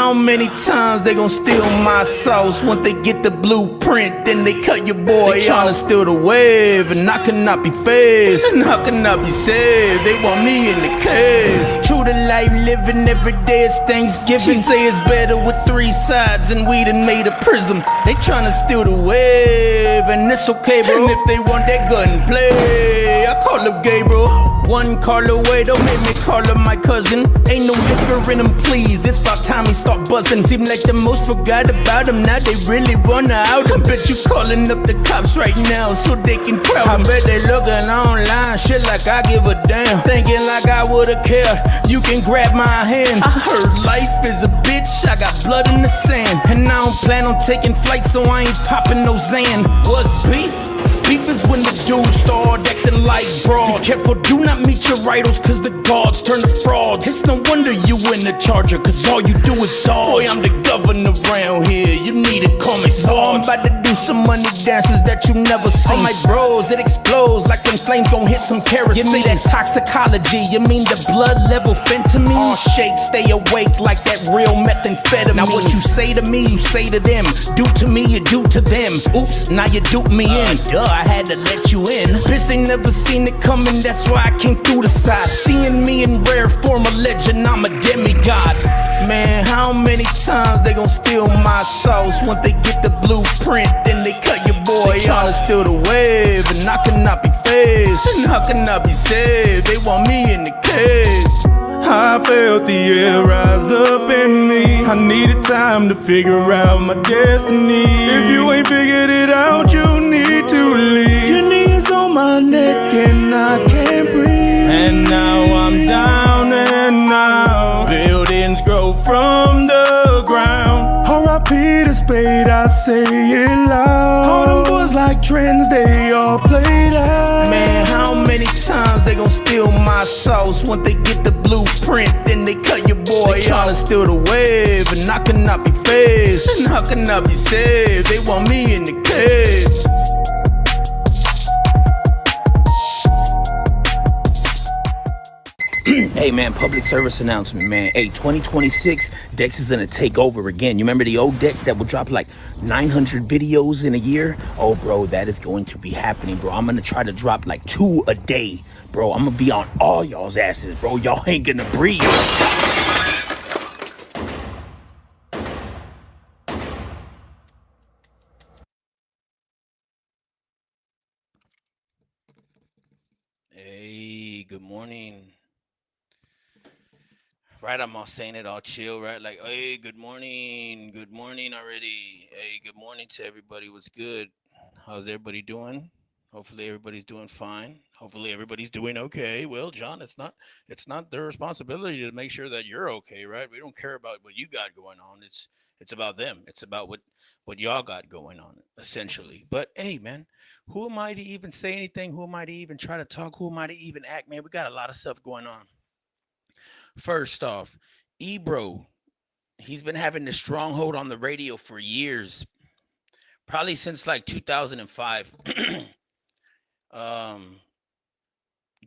how many times they gon' steal my sauce? Once they get the blueprint, then they cut your boy off. Tryna steal the wave, and I cannot be phased, and I cannot be saved. They want me in the cave. True to life, living every day is Thanksgiving. She say it's better with 3 sides, and we done made a prism. They tryna steal the wave, and it's okay, bro. And if they want that gunplay, I call up Gabriel. One call away, don't make me call up my cousin. Ain't no different in them, please. It's about time we start buzzing. Seem like the most forgot about them. Now they really run out. I bet you calling up the cops right now so they can crowd 'em. I bet they looking online, shit like I give a damn. Thinking like I would've cared. You can grab my hand. I heard life is a bitch. I got blood in the sand, and I don't plan on taking flights, so I ain't popping no Xan. What's beef? Beef is when the dudes start acting like broads. Be careful, do not meet your idols, cause the gods turn to frauds. It's no wonder you in the charger, cause all you do is dodge. Boy, I'm the governor around here, you need to call me Sarge. I'm about to do some money dances that you never seen. All my bros, it explodes like them flames gon' hit some kerosene. Give me that toxicology, you mean the blood level fentanyl? All shake, stay awake like that real methamphetamine. Now what you say to me, you say to them. Do to me, you do to them. Oops, now you dupe me in. Duh, I had to let you in. Bitch, they never seen it coming, that's why I came through the side. Seeing me in rare form, a legend, I'm a demigod. Man, how many times they gon' steal my sauce? Once they get the blueprint, then they cut your boy off. Tryna steal the wave, and I cannot be phased, and I cannot be saved. They want me in the cage. I felt the air rise up in me. I needed time to figure out my destiny. If you ain't figured it out, you need to leave. Your knees on my neck and I can't breathe. And now I'm down and out. Buildings grow from the ground. R.I.P. to Spade, I say it loud. All them boys like trends, they all played out. Man, how many times they gon' steal my sauce? Once they get the blueprint, then they cut your boy off. Tryna steal the wave, and I cannot be phased, and I cannot be saved. They want me in the cage. Hey man, public service announcement, man. Hey, 2026, Dex is gonna take over again. You remember the old Dex that would drop like 900 videos in a year? Oh, bro, that is going to be happening, bro. I'm gonna try to drop like 2 a day, bro. I'm gonna be on all y'all's asses, bro. Y'all ain't gonna breathe. Hey, good morning. Right, I'm all saying it all chill, right? Like, hey, good morning already. Hey, good morning to everybody. What's good? How's everybody doing? Hopefully everybody's doing fine. Hopefully everybody's doing okay. Well, John, it's not their responsibility to make sure that you're okay, right? We don't care about what you got going on. It's about them. It's about what y'all got going on, essentially. But hey, man, who am I to even say anything? Who am I to even try to talk? Who am I to even act, man? We got a lot of stuff going on. First off, Ebro, he's been having the stronghold on the radio for years, probably since like 2005. um,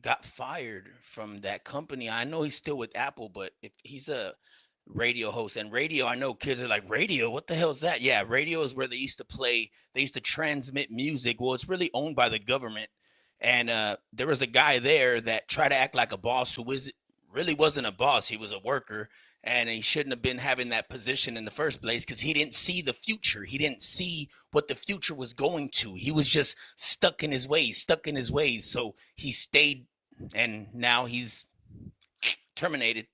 got fired from that company. I know he's still with Apple, but if he's a radio host and radio, I know kids are like, radio, what the hell is that? Yeah, radio is where they used to transmit music. Well, it's really owned by the government. And there was a guy there that tried to act like a boss who really wasn't a boss. He was a worker, and he shouldn't have been having that position in the first place because he didn't see the future. He didn't see what the future was going to. He was just stuck in his ways. So he stayed, and now he's terminated.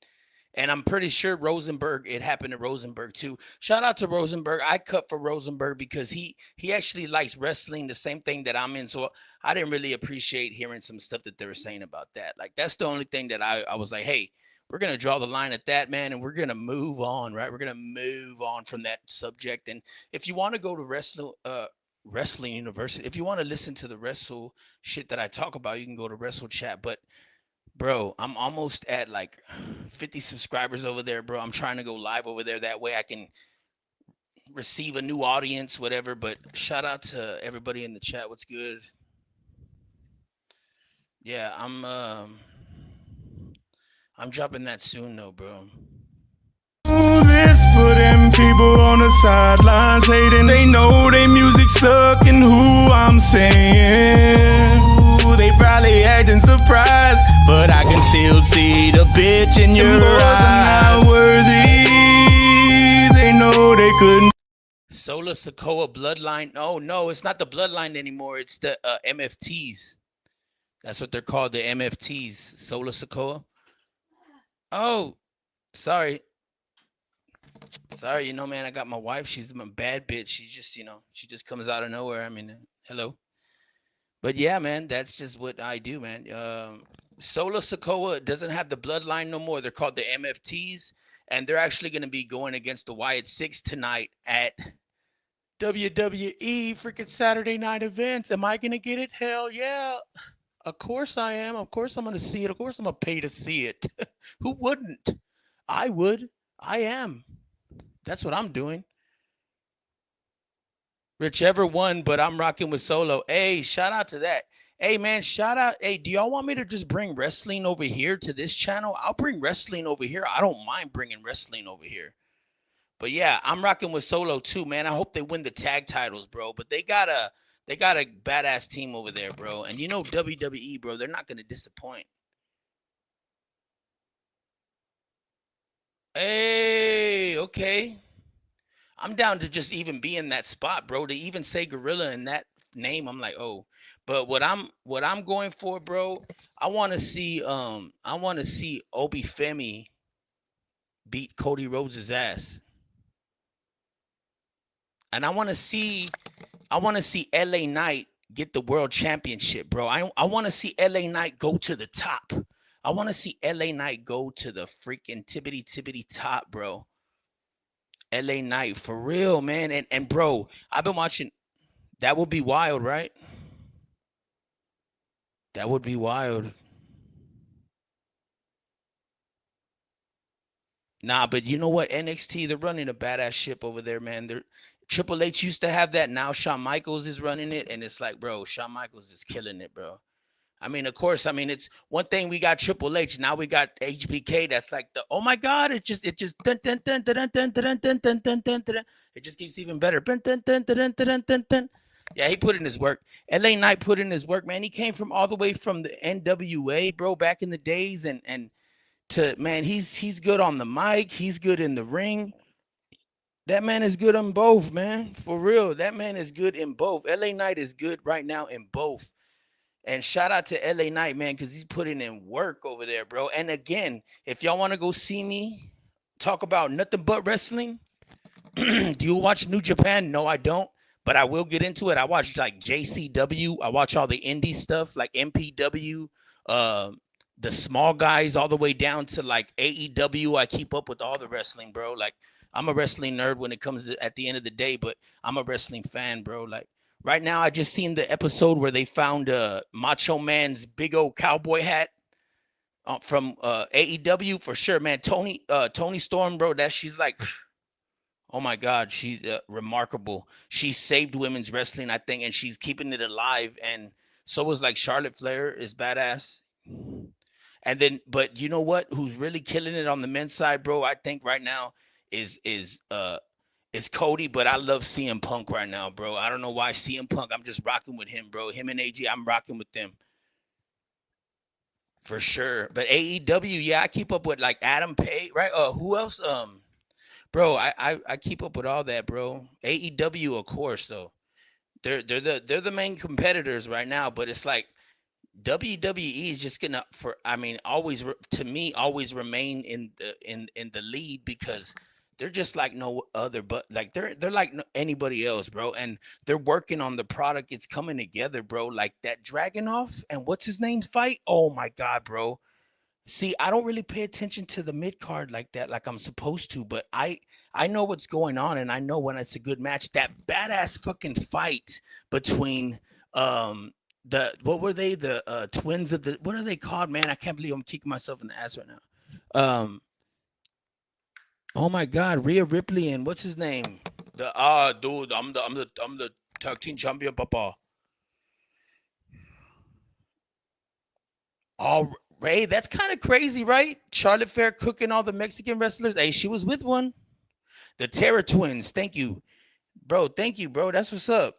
And I'm pretty sure Rosenberg, it happened to Rosenberg too. Shout out to Rosenberg. I cut for Rosenberg because he actually likes wrestling, the same thing that I'm in. So I didn't really appreciate hearing some stuff that they were saying about that. Like, that's the only thing that I was like, hey, we're going to draw the line at that, man, and we're going to move on, right? We're going to move on from that subject. And if you want to go to Wrestling University, if you want to listen to the wrestle shit that I talk about, you can go to Wrestle Chat. But bro, I'm almost at like 50 subscribers over there, bro. I'm trying to go live over there. That way I can receive a new audience, whatever. But shout out to everybody in the chat. What's good? Yeah, I'm dropping that soon though, bro. This foot people on the sidelines hating. They know they music suck and who I'm saying. Ooh, they probably acting surprised, but I can still see the bitch in your eyes. Are not worthy. They know they couldn't. Sola Sokoa Bloodline. Oh, no, it's not the Bloodline anymore. It's the MFTs. That's what they're called, the MFTs. Sola Sokoa. Oh, sorry. Sorry, man, I got my wife. She's a bad bitch. She just, she just comes out of nowhere. I mean, hello. But yeah, man, that's just what I do, man. Sola Sokoa doesn't have the Bloodline no more. They're called the MFTs, and they're actually going to be going against the Wyatt Six tonight at WWE freaking Saturday night events. Am I going to get it? Hell yeah. Of course I am. Of course I'm going to see it. Of course I'm going to pay to see it. Who wouldn't? I would. I am. That's what I'm doing. Whichever one, but I'm rocking with Solo. Hey, shout out to that. Hey, man, shout out. Hey, do y'all want me to just bring wrestling over here to this channel? I'll bring wrestling over here. I don't mind bringing wrestling over here. But yeah, I'm rocking with Solo too, man. I hope they win the tag titles, bro. But they got a badass team over there, bro. And WWE, bro, they're not going to disappoint. Hey, okay. I'm down to just even be in that spot, bro. To even say Gorilla in that name, I'm like, oh. But what I'm going for, bro, I want to see Obi Femi beat Cody Rhodes' ass. And I want to see LA Knight get the world championship, bro. I want to see LA Knight go to the top. I want to see LA Knight go to the freaking tibbity top, bro. LA Knight, for real, man. And bro, I've been watching. That would be wild, right? That would be wild. Nah, but you know what? NXT, they're running a badass ship over there, man. Triple H used to have that. Now Shawn Michaels is running it. And it's like, bro, Shawn Michaels is killing it, bro. I mean, of course, it's one thing we got Triple H. Now we got HBK. That's like oh my God, it just it just keeps even better. Yeah, he put in his work. LA Knight put in his work, man. He came from all the way from the NWA, bro, back in the days, and to man, he's good on the mic, he's good in the ring. That man is good on both, man. For real. That man is good in both. LA Knight is good right now in both. And shout out to LA Knight, man, because he's putting in work over there, bro. And again, if y'all want to go see me talk about nothing but wrestling, do you watch New Japan? No, I don't. But I will get into it. I watch like JCW. I watch all the indie stuff like MPW, the small guys all the way down to like AEW. I keep up with all the wrestling, bro. Like I'm a wrestling nerd when it comes to at the end of the day, but I'm a wrestling fan, bro. Like right now, I just seen the episode where they found Macho Man's big old cowboy hat from AEW for sure, man. Tony Storm, bro. She's like, oh my God, she's remarkable. She saved women's wrestling, I think, and she's keeping it alive. And so is like Charlotte Flair is badass. And then, but you know what? Who's really killing it on the men's side, bro? I think right now is Cody, but I love CM Punk right now, bro. I don't know why CM Punk. I'm just rocking with him, bro. Him and AJ, I'm rocking with them for sure. But AEW, yeah, I keep up with like Adam Page, right? Who else? Bro, I keep up with all that, bro. AEW, of course, though. They're the main competitors right now, but it's like WWE is just gonna always always remain in the lead because they're just like no other, but like they're like anybody else, bro. And they're working on the product. It's coming together, bro. Like that Dragunov and what's his name fight. Oh my God, bro. See, I don't really pay attention to the mid card like that, like I'm supposed to, but I know what's going on and I know when it's a good match. That badass fucking fight between what were they? The twins of the, what are they called, man? I can't believe I'm kicking myself in the ass right now. Oh my God, Rhea Ripley and what's his name? Dude, I'm the tag team champion, papa. All Ray, that's kind of crazy, right? Charlotte Flair cooking all the Mexican wrestlers. Hey, she was with one. The Terror Twins. Thank you, bro. Thank you, bro. That's what's up.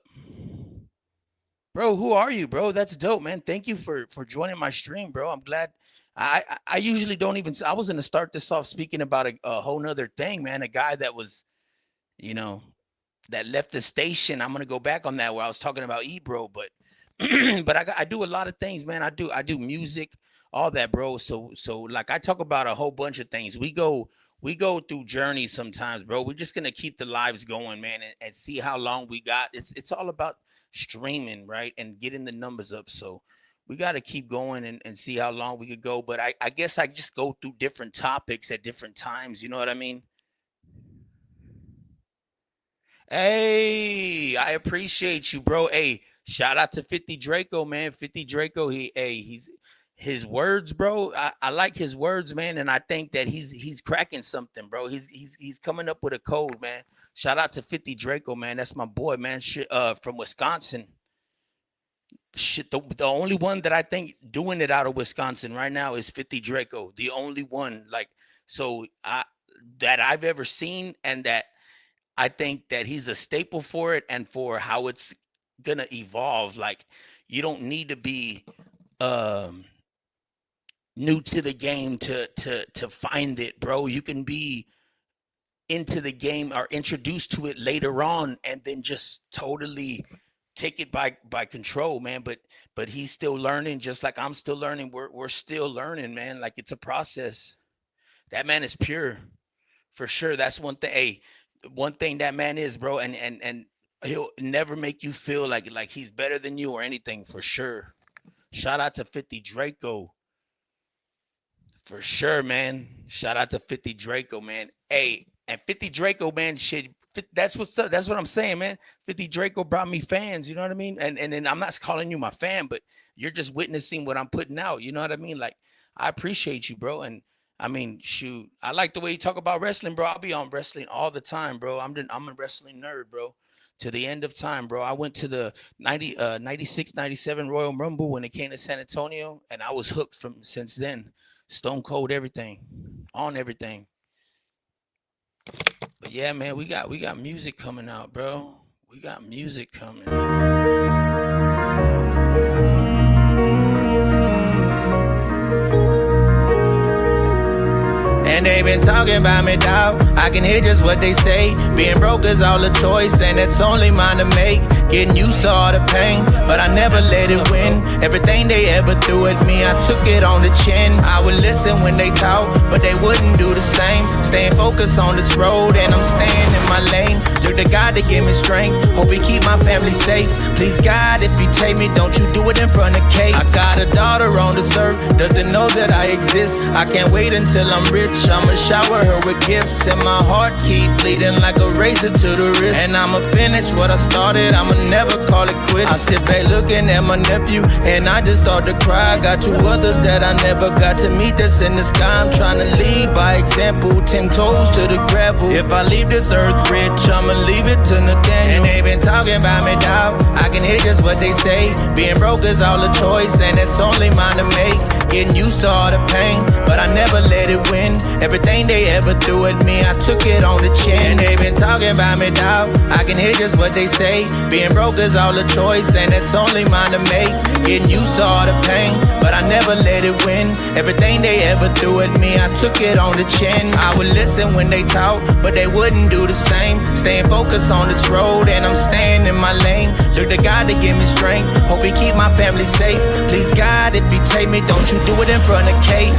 Bro, who are you, bro? That's dope, man. Thank you for joining my stream, bro. I'm glad. I usually don't even. I was gonna start this off speaking about a whole nother thing, man. A guy that was, you know, that left the station. I'm gonna go back on that where I was talking about Ebro, but but I do a lot of things, man. I do music, all that, bro. So like I talk about a whole bunch of things. We go through journeys sometimes, bro. We're just gonna keep the lives going, man, and see how long we got. It's all about streaming, right? And getting the numbers up. So we got to keep going and see how long we could go. But I guess I just go through different topics at different times. You know what I mean? Hey, I appreciate you, bro. Hey, shout out to 50 Draco, man. 50 Draco, he's his words, bro. I like his words, man, and I think that he's cracking something, bro. He's coming up with a code, man. Shout out to 50 Draco, man. That's my boy, man. Shit, from Wisconsin. Shit, the only one that I think doing it out of Wisconsin right now is 50 Draco. The only one, like, so I that I've ever seen, and that I think that he's a staple for it and for how it's gonna evolve. Like, you don't need to be um new to the game to find it, bro. You can be into the game or introduced to it later on and then just totally take it by control, man. But he's still learning, just like I'm still learning. We're still learning, man. Like, it's a process. That man is pure, for sure. That's one thing. Hey, one thing that man is, bro, and he'll never make you feel like he's better than you or anything, for sure. Shout out to 50 Draco. For sure, man. Shout out to 50 Draco, man. Hey, and 50 Draco, man, shit. That's what's up. That's what I'm saying, man. 50 Draco brought me fans, you know what I mean? And then I'm not calling you my fan, but you're just witnessing what I'm putting out. You know what I mean? Like, I appreciate you, bro. And I mean, shoot, I like the way you talk about wrestling, bro. I'll be on wrestling all the time, bro. I'm a wrestling nerd, bro. To the end of time, bro. I went to the 96, 97 Royal Rumble when it came to San Antonio, and I was hooked from since then. Stone Cold, everything, on everything. But yeah, man, we got music coming out, bro. We got music coming. And they been talking about me, dog. I can hear just what they say. Being broke is all a choice, and it's only mine to make. Getting used to all the pain, but I never let it win. Everything they ever threw at me, I took it on the chin. I would listen when they talk, but they wouldn't do the same. Staying focused on this road, and I'm staying in my lane. Look to God to give me strength. Hope He keep my family safe. Please, God, if you take me, don't you do it in front of Kate. I got a daughter on this earth, doesn't know that I exist. I can't wait until I'm rich. I'ma shower her with gifts, and my heart keep bleeding like a razor to the wrist. And I'ma finish what I started, I'ma never call it quits. I sit back looking at my nephew, and I just start to cry. I got two others that I never got to meet that's in the sky. I'm trying to lead by example, 10 toes to the gravel. If I leave this earth rich, I'ma leave it to Nathaniel. And they been talking about me, dog. I can hear just what they say. Being broke is all a choice, and it's only mine to make. Getting used to all the pain, but I never let it win. Everything they ever threw at me, I took it on the chin. And they been talking about me, dog. I can hear just what they say. Being broke is all a choice, and it's only mine to make. Getting used to all the pain, but I never let it win. Everything they ever threw at me, I took it on the chin. I would listen when they talk, but they wouldn't do the same. Staying focused on this road, and I'm staying in my lane. Look to God to give me strength. Hope He keep my family safe. Please, God, if you take me, don't you do it in front of Kate.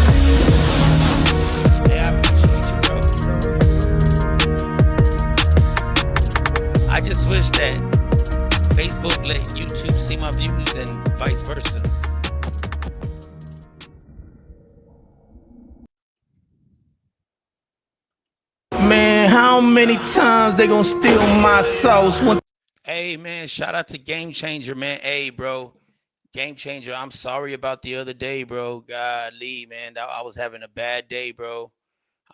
I just wish that Facebook let YouTube see my views and vice versa. Man, how many times they gonna steal my sauce? Hey, man, shout out to Game Changer, man. Hey, bro, Game Changer, I'm sorry about the other day, bro. Golly, man, I was having a bad day, bro.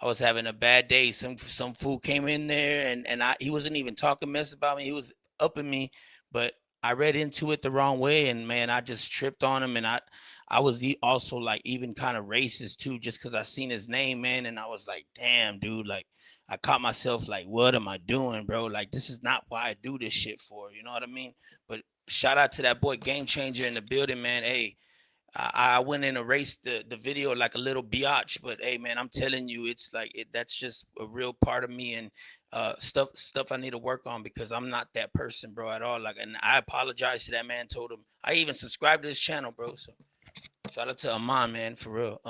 I was having a bad day. Some fool came in there, and he wasn't even talking mess about me. He was upping me, but I read into it the wrong way, and man, I just tripped on him, and I was also like even kind of racist too, just because I seen his name, man, and I was like, damn, dude, like I caught myself like, what am I doing, bro? Like this is not why I do this shit for, you know what I mean? But shout out to that boy Game Changer in the building, man. Hey, I went and erased the video like a little biatch, but hey, man, I'm telling you, it's like that's just a real part of me, and stuff I need to work on, because I'm not that person, bro, at all. Like, and I apologize to that man. Told him I even subscribed to his channel, bro. So shout out to Amon, man, for real.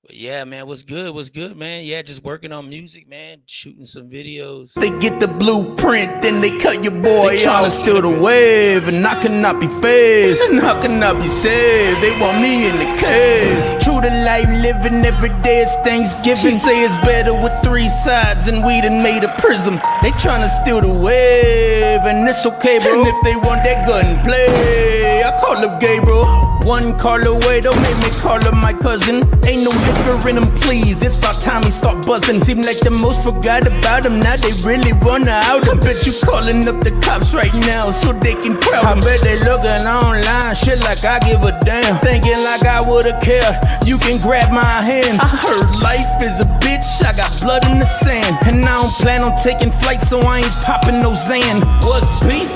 But yeah, man, what's good, man? Yeah, just working on music, man, shooting some videos. They get the blueprint, then they cut your boy out. They tryna steal the wave, and I cannot be phased, and I cannot be saved. They want me in the cage. True to life, living every day is Thanksgiving. She say it's better with 3 sides, and we done made a prism. They tryna steal the wave, and it's okay, bro. And if they want that gunplay, I call up Gabriel. One call away, don't make me call up my cousin. Ain't no liquor in them, please. It's about time he start buzzing. Seem like the most forgot about him. Now they really wanna out him. Bet you calling up the cops right now so they can crowd him. I bet they looking online, shit like I give a damn. Thinking like I would've cared. You can grab my hand. I heard life is a bitch. I got blood in the sand, and I don't plan on taking flight, so I ain't popping no Xan. What's beef?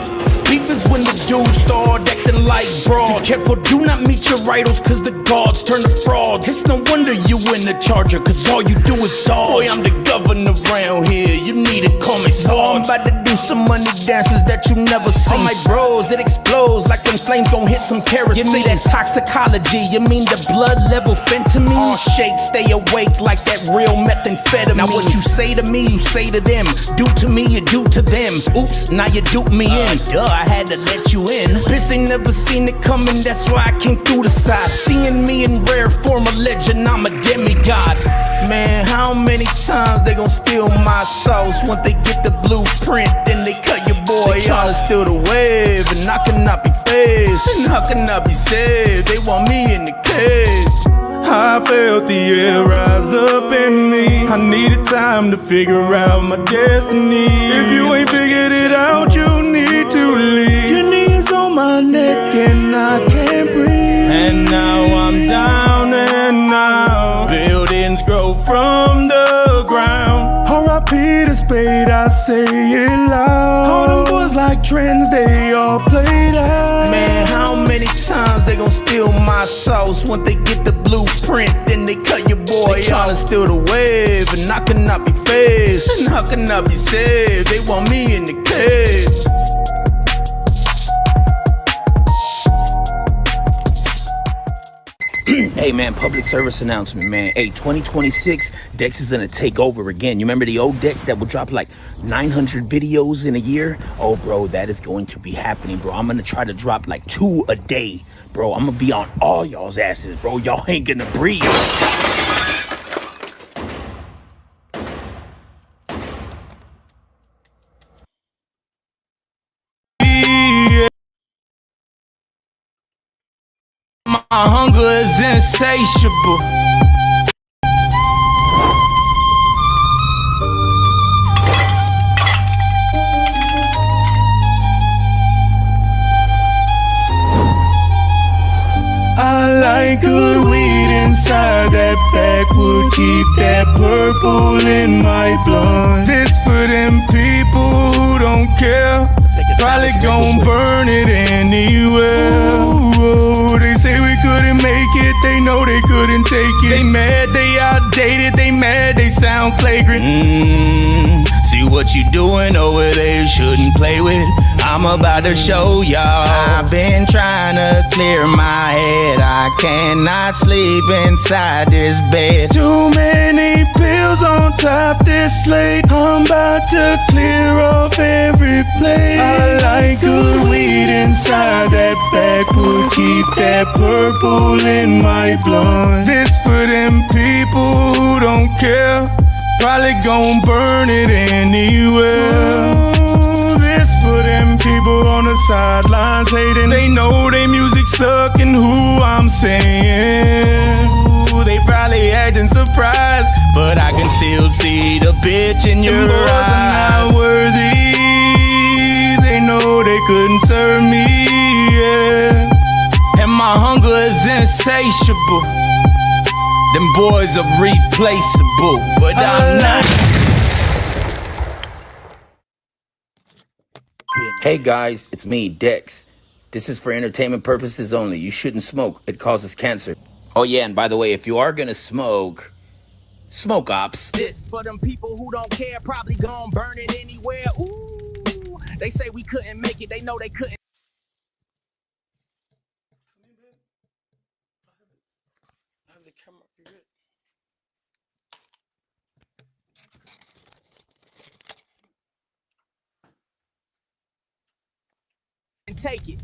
Beef is when the dudes start acting like broad. Be careful, do not meet your idols, cause the gods turn to frauds. It's no wonder you in the charger, cause all you do is dodge. Boy, I'm the governor around here, you need to call me Sarge. I'm about to do some money dances that you never seen. On my bros, it explodes like when flames gon' hit some kerosene. You mean that toxicology, you mean the blood level fentanyl? All shake, stay awake like that real methamphetamine. Now what you say to me, you say to them. Do to me, you do to them. Oops, now you dupe me in. Duh, I had to let you in. Bitch, they never seen it coming, that's why I came through the side. Seeing me in rare form of legend, I'm a demigod. Man, how many times they gon' steal my sauce? Once they get the blueprint, then they cut your boy out. They tryna steal the wave, and I cannot be phased, and I cannot be saved. They want me in the cage. I felt the air rise up in me. I needed time to figure out my destiny. If you ain't figured it out, you need to leave. Your knees on my neck and I can't breathe. And now I'm down and out. Buildings grow from the ground. R.I.P. to Spade, I say it loud. All them boys like trends, they all played out. Man, how many times they gon' steal my sauce? Once they get the blueprint, then they cut your boy out. They tryna steal the wave, and I cannot be phased, and I cannot be saved. They want me in the cage. Hey man, public service announcement, man. Hey, 2026, Dex is gonna take over again. You remember the old Dex that would drop like 900 videos in a year? Oh bro, that is going to be happening, bro. I'm gonna try to drop like 2 a day, bro. I'm gonna be on all y'all's asses, bro. Y'all ain't gonna breathe. My hunger is insatiable. I like good weed inside that backwood. Keep that purple in my blood. This for them people who don't care. Probably gon' burn it anywhere. Ooh, they say we couldn't make it, they know they couldn't take it. They mad, they outdated, they mad, they sound flagrant. See what you doing over there, you shouldn't play with. I'm about to show y'all. I've been trying to clear my head. I cannot sleep inside this bed. Too many pills on top this slate. I'm about to clear off every plate. I like good weed inside that backwood. Keep that purple in my blood. This for them people who don't care. Probably gon' burn it anywhere. This for them people on the sidelines hating. They know they music suck and who I'm saying. Ooh, they probably acting surprised, but I can still see the bitch in your eyes. Them boys are not worthy. They know they couldn't serve me, yeah. And my hunger is insatiable. Them boys are replaceable, but I'm not. Hey guys, it's me, Dex. This is for entertainment purposes only. You shouldn't smoke. It causes cancer. Oh yeah, and by the way, if you are gonna smoke, smoke ops. This for them people who don't care, probably gon' burn it anywhere. Ooh, they say we couldn't make it, they know they couldn't. I have the camera. You're good. Take it.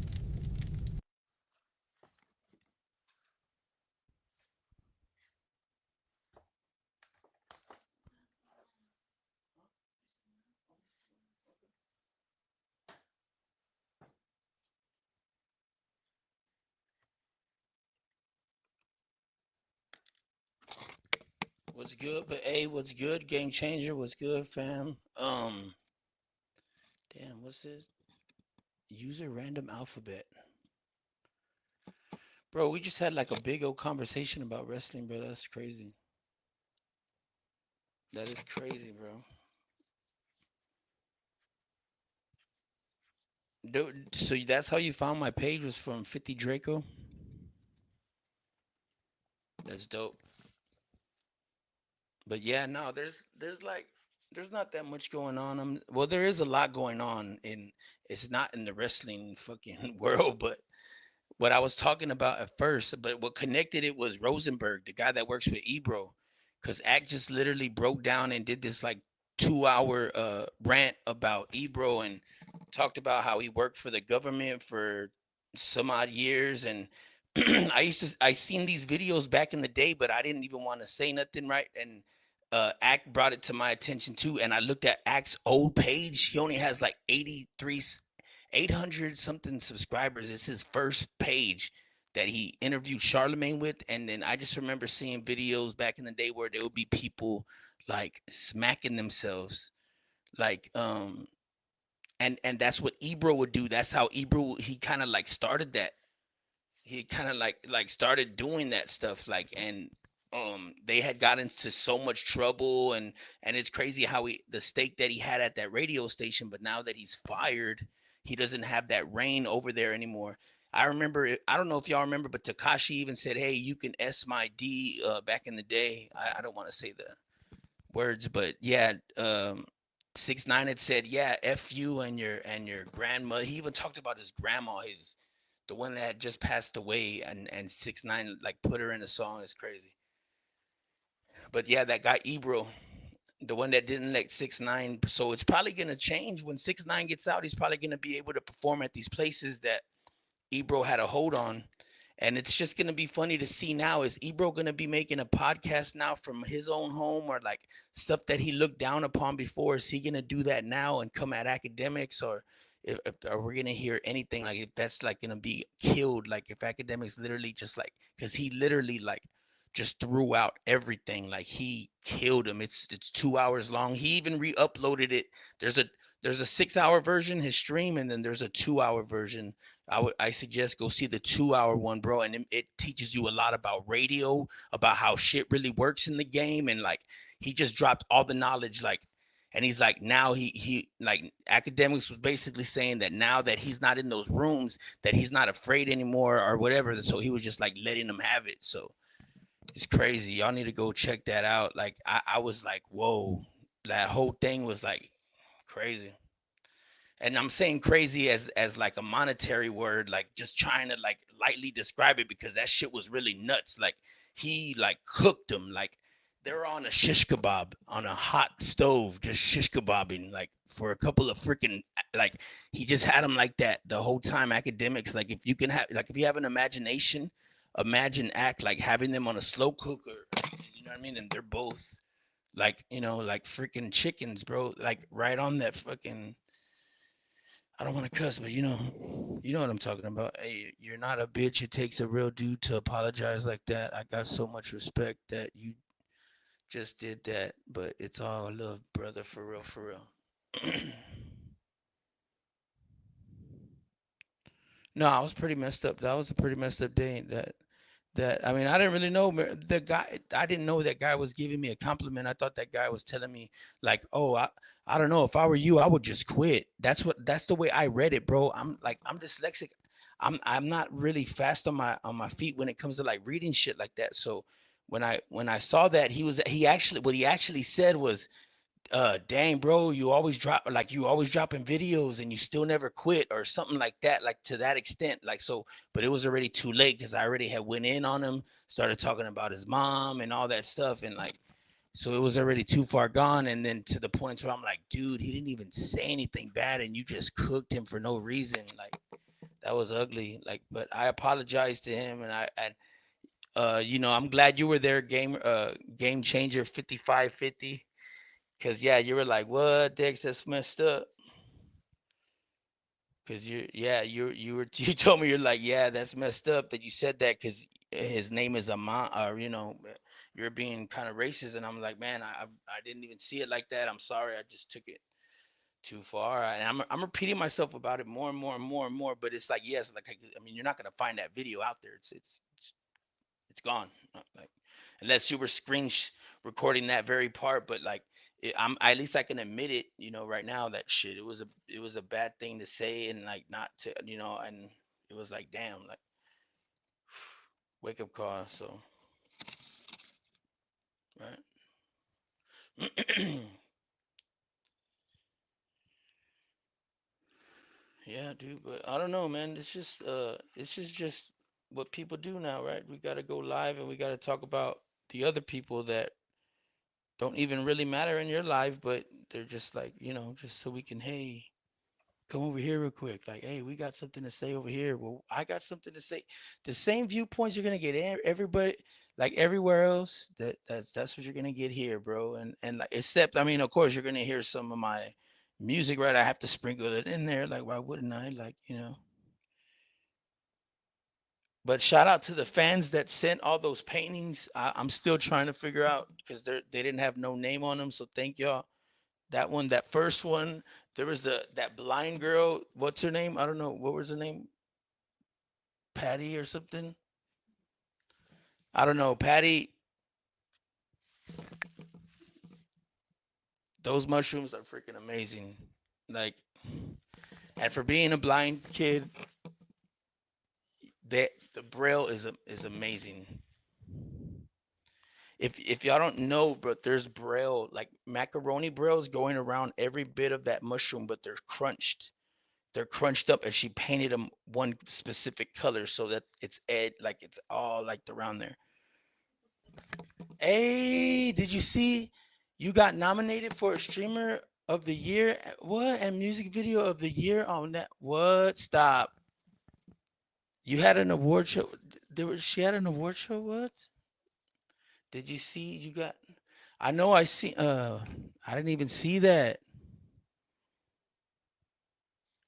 What's good? But hey, what's good? Game changer. What's good, fam? Damn, what's this? User random alphabet. Bro, we just had like a big old conversation about wrestling, bro. That's crazy. That is crazy, bro. Dude, so that's how you found my page was from 50 Draco? That's dope. But yeah, no, there's like there's not that much going on. Well, there is a lot going on in it's not in the wrestling fucking world, but what I was talking about at first, but what connected it was Rosenberg, the guy that works with Ebro, because Act just literally broke down and did this like 2 hour rant about Ebro and talked about how he worked for the government for some odd years. And I seen these videos back in the day, but I didn't even want to say nothing, right? And Act brought it to my attention too, and I looked at Act's old page. He only has like 800 something subscribers. It's his first page that he interviewed Charlemagne with. And then I just remember seeing videos back in the day where there would be people like smacking themselves, like and that's what Ebro would do. That's how Ebro, he kind of like started that. He kind of like started doing that stuff, like, and they had got into so much trouble. And it's crazy how the stake that he had at that radio station, but now that he's fired, he doesn't have that reign over there anymore. I remember I don't know if y'all remember, but Takashi even said, hey, you can S my D back in the day. I don't want to say the words, but yeah, 6ix9ine had said, yeah, F you and your grandma. He even talked about his grandma, the one that had just passed away, and 6ix9ine like put her in a song. It's crazy. But yeah, that guy Ebro, the one that didn't let 6ix9ine. So it's probably gonna change when 6ix9ine gets out. He's probably gonna be able to perform at these places that Ebro had a hold on. And it's just gonna be funny to see now. Is Ebro gonna be making a podcast now from his own home, or like stuff that he looked down upon before? Is he gonna do that now and come at academics, or if are we gonna hear anything like if that's like gonna be killed? Like if academics literally just like, because he literally like just threw out everything, like he killed him. It's 2 hours long. He even re-uploaded it. There's a 6 hour version, his stream, and then there's a 2 hour version. I suggest go see the 2 hour one, bro. And it teaches you a lot about radio, about how shit really works in the game. And like he just dropped all the knowledge, like, and he's like, now he like academics was basically saying that now that he's not in those rooms, that he's not afraid anymore or whatever. So he was just like letting them have it. So it's crazy. Y'all need to go check that out. Like I was like, whoa, that whole thing was like crazy. And I'm saying crazy as like a monetary word, like just trying to like lightly describe it, because that shit was really nuts. Like he like cooked them, like they're on a shish kebab on a hot stove, just shish kebabbing like for a couple of freaking, like he just had them like that the whole time. Academics, like if you can have, like if you have an imagination, imagine Act like having them on a slow cooker, you know what I mean? And they're both like, like freaking chickens, bro, like right on that fucking, I don't want to cuss, but you know what I'm talking about. Hey, you're not a bitch. It takes a real dude to apologize like that. I got so much respect that you just did that, but it's all love, brother, for real, for real. No, I was pretty messed up. That was a pretty messed up day. I mean, I didn't really know the guy. I didn't know that guy was giving me a compliment. I thought that guy was telling me like, "Oh, I don't know. If I were you, I would just quit." That's the way I read it, bro. I'm dyslexic. I'm not really fast on my feet when it comes to like reading shit like that. So when I saw that he actually what he actually said was, dang bro, you always dropping videos and you still never quit or something like that, like to that extent, like so. But it was already too late because I already had went in on him, started talking about his mom and all that stuff, and like so it was already too far gone. And then to the point where I'm like, dude, he didn't even say anything bad and you just cooked him for no reason. Like that was ugly. Like, but I apologized to him, and I'm glad you were there, game changer 5550. Cause yeah, you were like, "What, Dex? That's messed up." Cause you were you told me, you're like, "Yeah, that's messed up that you said that." Cause his name is Amon, or you're being kind of racist, and I'm like, man, I didn't even see it like that. I'm sorry, I just took it too far, and I'm repeating myself about it more and more and more and more. But it's like, yes, like I mean, you're not gonna find that video out there. It's gone. Like unless you were recording that very part, but like I'm at least I can admit it, right now that shit. It was a bad thing to say and like not to, and it was like damn, like wake up call. So right. Yeah, dude, but I don't know, man. It's just what people do now, right? We got to go live and we got to talk about the other people that don't even really matter in your life, but they're just like, just so we can, hey, come over here real quick. Like, hey, we got something to say over here. Well, I got something to say. The same viewpoints you're gonna get everybody, like everywhere else. That's what you're gonna get here, bro. And like, except, I mean, of course, you're gonna hear some of my music, right? I have to sprinkle it in there. Like, why wouldn't I? Like. But shout out to the fans that sent all those paintings. I'm still trying to figure out because they didn't have no name on them. So thank y'all. That one, that first one, there was that blind girl. What's her name? I don't know. What was her name? Patty or something. I don't know. Patty. Those mushrooms are freaking amazing. Like, and for being a blind kid, the braille is amazing. If y'all don't know, but there's braille, like macaroni brails going around every bit of that mushroom, but they're crunched. They're crunched up, and she painted them one specific color so that like it's all like around there. Hey, did you see you got nominated for a streamer of the year? What? And music video of the year on that? What? Stop. You had an award show. She had an award show. What? Did you see you got I know I see I didn't even see that.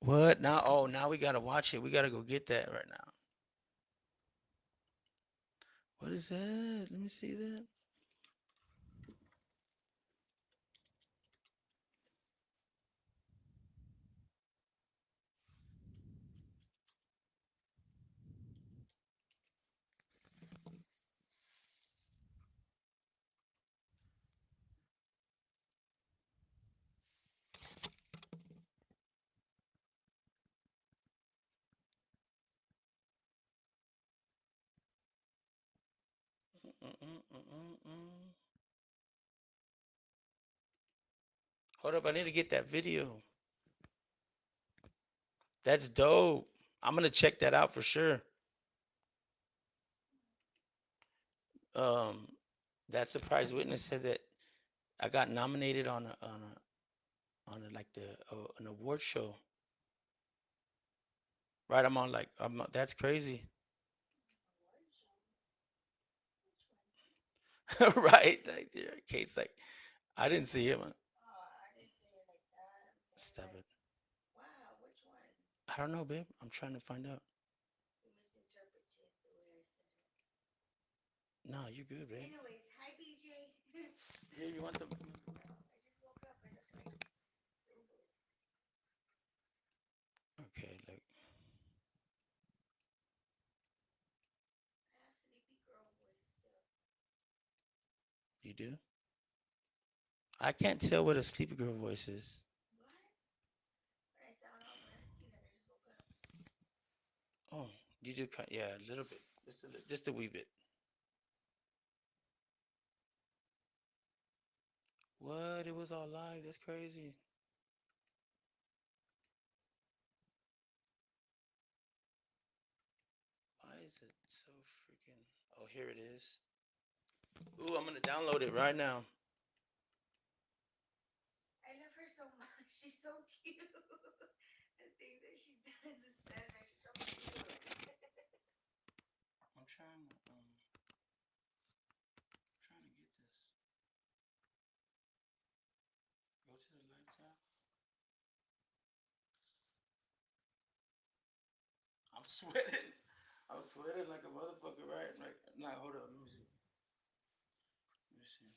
What? Now now we gotta watch it. We gotta go get that right now. What is that? Let me see that. Mm-mm-mm-mm-mm. Hold up, I need to get that video. That's dope. I'm gonna check that out for sure. Um, that surprise witness said that I got nominated like an award show. Right, that's crazy. Right, like Kate's like, I didn't see him. Stop it. I don't know, babe. I'm trying to find out. No, you're good, babe. Here, you want the? Okay, like do. I can't tell what a sleepy girl voice is. Oh, you do, yeah, a little bit, just a wee bit. What? It was all live. That's crazy. Why is it so freaking? Oh, here it is. Ooh, I'm gonna download it right now. I love her so much. She's so cute. The things that she does and says are just so cute. I'm trying to get this. Go to the light tab. I'm sweating. I'm sweating like a motherfucker, right? Like, nah, hold up. Let me see. Let me see.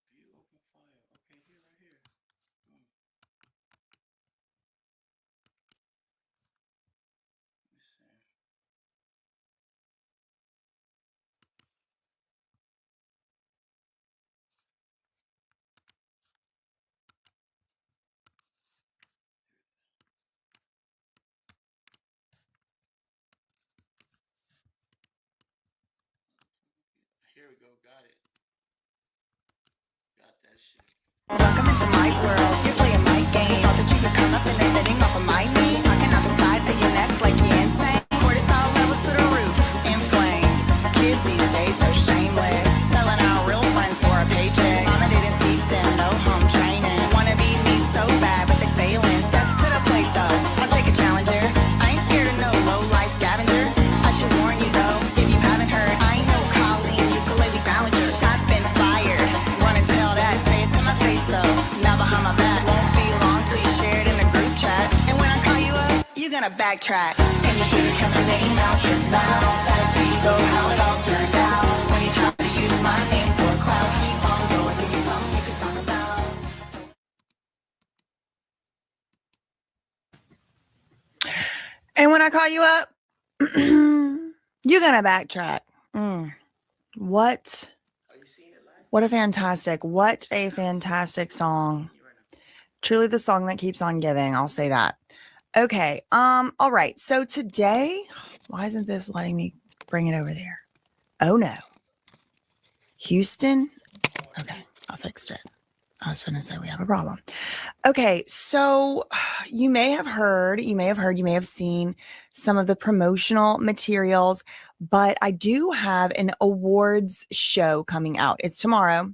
View open file. Okay, here, right here. Boom. Let me see. Here we go. Got it. Got that shit. Welcome into my world. You're playing my game. Thought that you could come up and they're fitting off of my knee. Talking out the side of your neck like you're insane. Cortisol levels to the roof. Inflame. Kids these days so shameless. Selling out real friends for a paycheck. Mama didn't teach them no home training. Wanna be me so bad, but they failing. Step to the plate though. I'll take a challenger. I ain't scared of no low life scavenger. I should warn you though, if you haven't heard, I ain't no Colleen ukulele ballanger. Shots been fired. Run and tell that. Say it to my face though. Now behind my back. Won't be long till you share it in a group chat. And when I call you up, you're gonna backtrack. And you should've kept the name out your mouth. As we go, how it all turned out. When you tried to use my name for clout, keep on going. Give you something you can talk about. And when I call you up, you're gonna backtrack. What? What a fantastic song. Truly the song that keeps on giving. I'll say that. Okay. All right. So today, why isn't this letting me bring it over there? Oh no. Houston. Okay. I fixed it. I was going to say we have a problem. Okay. So you may have seen some of the promotional materials, but I do have an awards show coming out. It's tomorrow.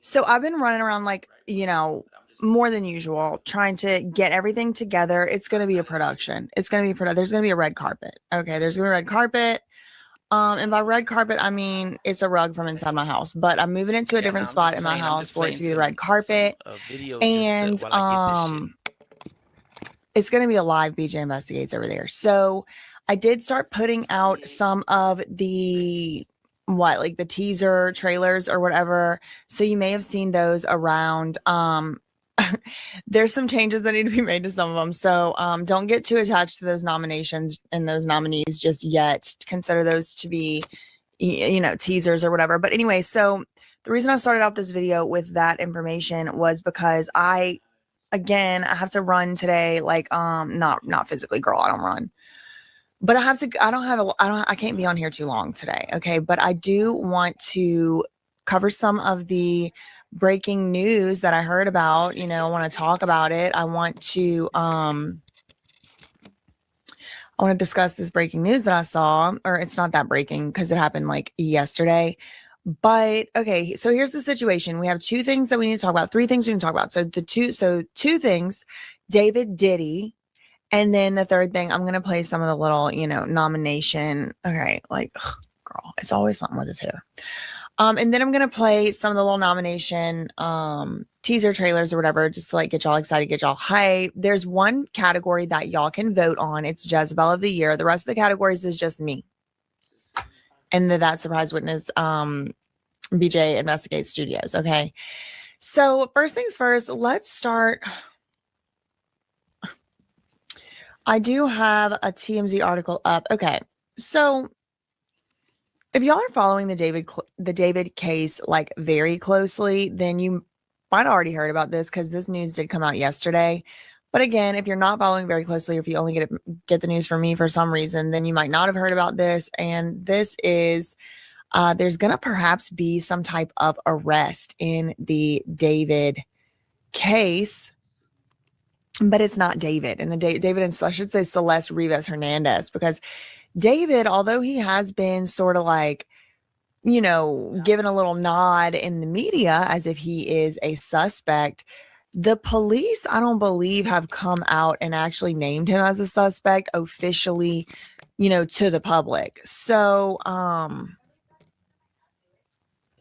So I've been running around like, more than usual, trying to get everything together. It's going to be a production. There's going to be a red carpet. Okay. There's going to be a red carpet. And by red carpet, I mean, it's a rug from inside my house, but I'm moving it to a different spot in my house for it to be the red carpet. And, it's going to be a live BJ Investigates over there. So I did start putting out some of the the teaser trailers or whatever. So you may have seen those around. There's some changes that need to be made to some of them. So don't get too attached to those nominations and those nominees just yet. Consider those to be, teasers or whatever. But anyway, so the reason I started out this video with that information was because I have to run today. Like, not physically, girl, I don't run. But I can't be on here too long today. Okay. But I do want to cover some of the breaking news that I heard about. I want to talk about it. I want to discuss this breaking news that I saw, or it's not that breaking because it happened like yesterday. But okay, so here's the situation. We have two things that we need to talk about, three things we need to talk about. So two things, David Diddy. And then the third thing, I'm going to play some of the little, nomination. Okay. Like, girl, it's always something with his hair. And then I'm going to play some of the little nomination, teaser trailers or whatever, just to like get y'all excited, get y'all hype. There's one category that y'all can vote on. It's Jezebel of the Year. The rest of the categories is just me. And That Surprise Witness, BJ Investigates Studios. Okay. So first things first, let's start. I do have a TMZ article up. Okay. So if y'all are following the David case like very closely, then you might have already heard about this because this news did come out yesterday. But again, if you're not following very closely, or if you only get the news from me for some reason, then you might not have heard about this. And this is there's going to perhaps be some type of arrest in the David case, but it's not David. And David and I should say Celeste Rivas Hernandez, because David, although he has been sort of like, given a little nod in the media as if he is a suspect, the police, I don't believe, have come out and actually named him as a suspect officially, to the public. So, No,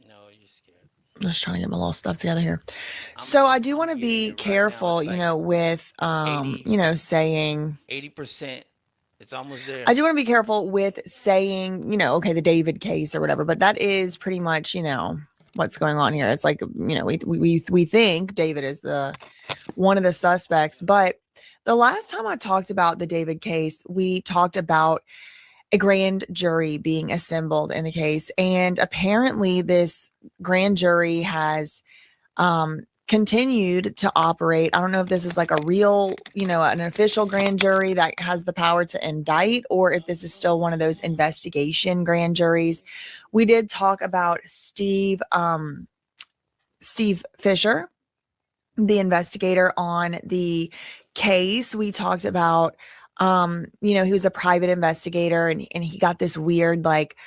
you're scared. I'm just trying to get my little stuff together here. So I do want to be careful, with, saying 80%. It's almost there. I do want to be careful with saying, okay, the David case or whatever, but that is pretty much, what's going on here. It's like, we think David is one of the suspects, but the last time I talked about the David case, we talked about a grand jury being assembled in the case. And apparently this grand jury has, continued to operate. I don't know if this is like a real, an official grand jury that has the power to indict, or if this is still one of those investigation grand juries. We did talk about Steve Fisher, the investigator on the case. We talked about, he was a private investigator and he got this weird, like,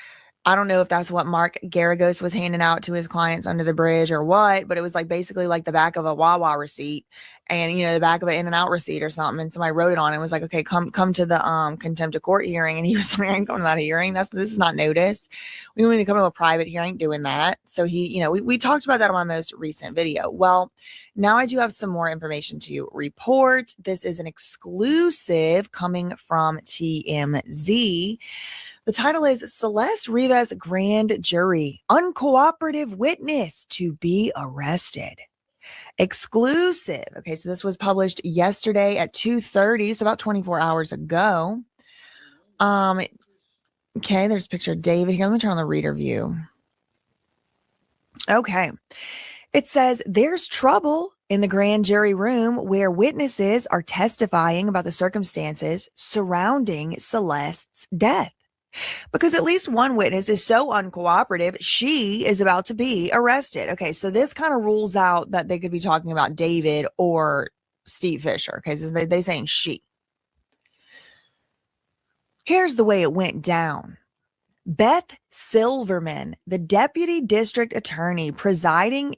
I don't know if that's what Mark Garagos was handing out to his clients under the bridge or what, but it was like basically like the back of a Wawa receipt and, the back of an In-N-Out receipt or something. And somebody wrote it on it and was like, okay, come to the contempt of court hearing. And he was like, I ain't coming to that hearing. This is not notice. We need to come to a private hearing doing that. So he, we talked about that on my most recent video. Well, now I do have some more information to report. This is an exclusive coming from TMZ. The title is Celeste Rivas Grand Jury, Uncooperative Witness to be Arrested. Exclusive. Okay, so this was published yesterday at 2:30, so about 24 hours ago. Okay, there's a picture of David here. Let me turn on the reader view. Okay. It says, there's trouble in the grand jury room where witnesses are testifying about the circumstances surrounding Celeste's death. Because at least one witness is so uncooperative, she is about to be arrested. Okay, so this kind of rules out that they could be talking about David or Steve Fisher. Okay, so they're saying she. Here's the way it went down. Beth Silverman, the deputy district attorney presenting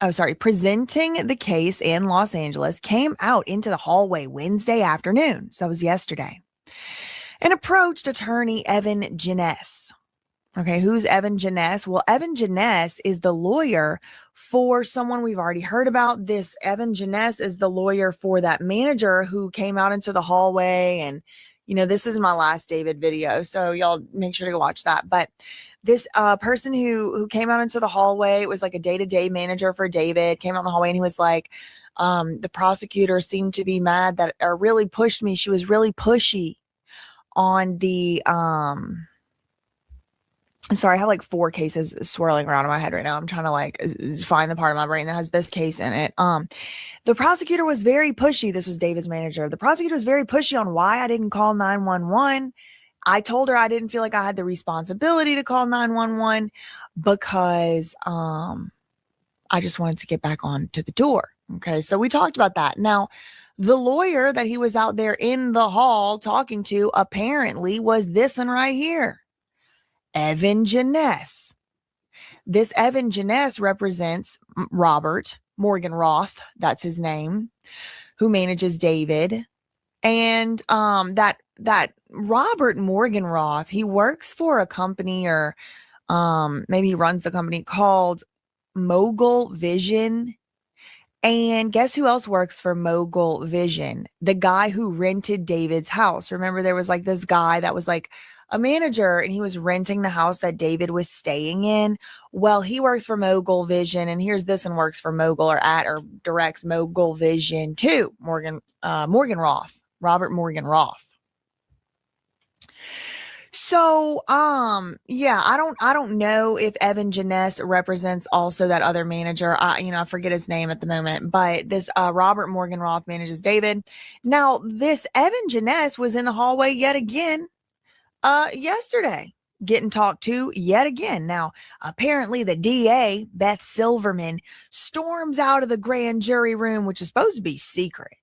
the case in Los Angeles, came out into the hallway Wednesday afternoon. So that was yesterday. And approached attorney Evan Jeunesse. Okay, who's Evan Jeunesse? Well, Evan Jeunesse is the lawyer for someone we've already heard about. This Evan Jeunesse is the lawyer for that manager who came out into the hallway. And, this is my last David video, so y'all make sure to go watch that. But this person who came out into the hallway, it was like a day-to-day manager for David, came out in the hallway and he was like, the prosecutor seemed to be mad that, or really pushed me. She was really pushy on the sorry, I have like 4 cases swirling around in my head right now. I'm trying to like find the part of my brain that has this case in it. The prosecutor was very pushy. This was David's manager. The prosecutor was very pushy on why I didn't call 911. I told her I didn't feel like I had the responsibility to call 911 because I just wanted to get back on to the door. Okay, so we talked about that. Now, the lawyer that he was out there in the hall talking to apparently was this one right here, Evan Jeunesse. This Evan Jeunesse represents Robert Morgenroth, that's his name, who manages David. And that Robert Morgenroth, he works for a company, or maybe he runs the company called Mogul Vision. And guess who else works for Mogul Vision? The guy who rented David's house. Remember, there was like this guy that was like a manager and he was renting the house that David was staying in. Well, he works for Mogul Vision, and here's this one works for Mogul, or directs Mogul Vision too, Morgenroth. Robert Morgan Roth. So, yeah, I don't know if Evan Janess represents also that other manager. I forget his name at the moment, but this, Robert Morgan Roth manages David. Now, this Evan Janess was in the hallway yet again, yesterday, getting talked to yet again. Now, apparently the DA, Beth Silverman, storms out of the grand jury room, which is supposed to be secret.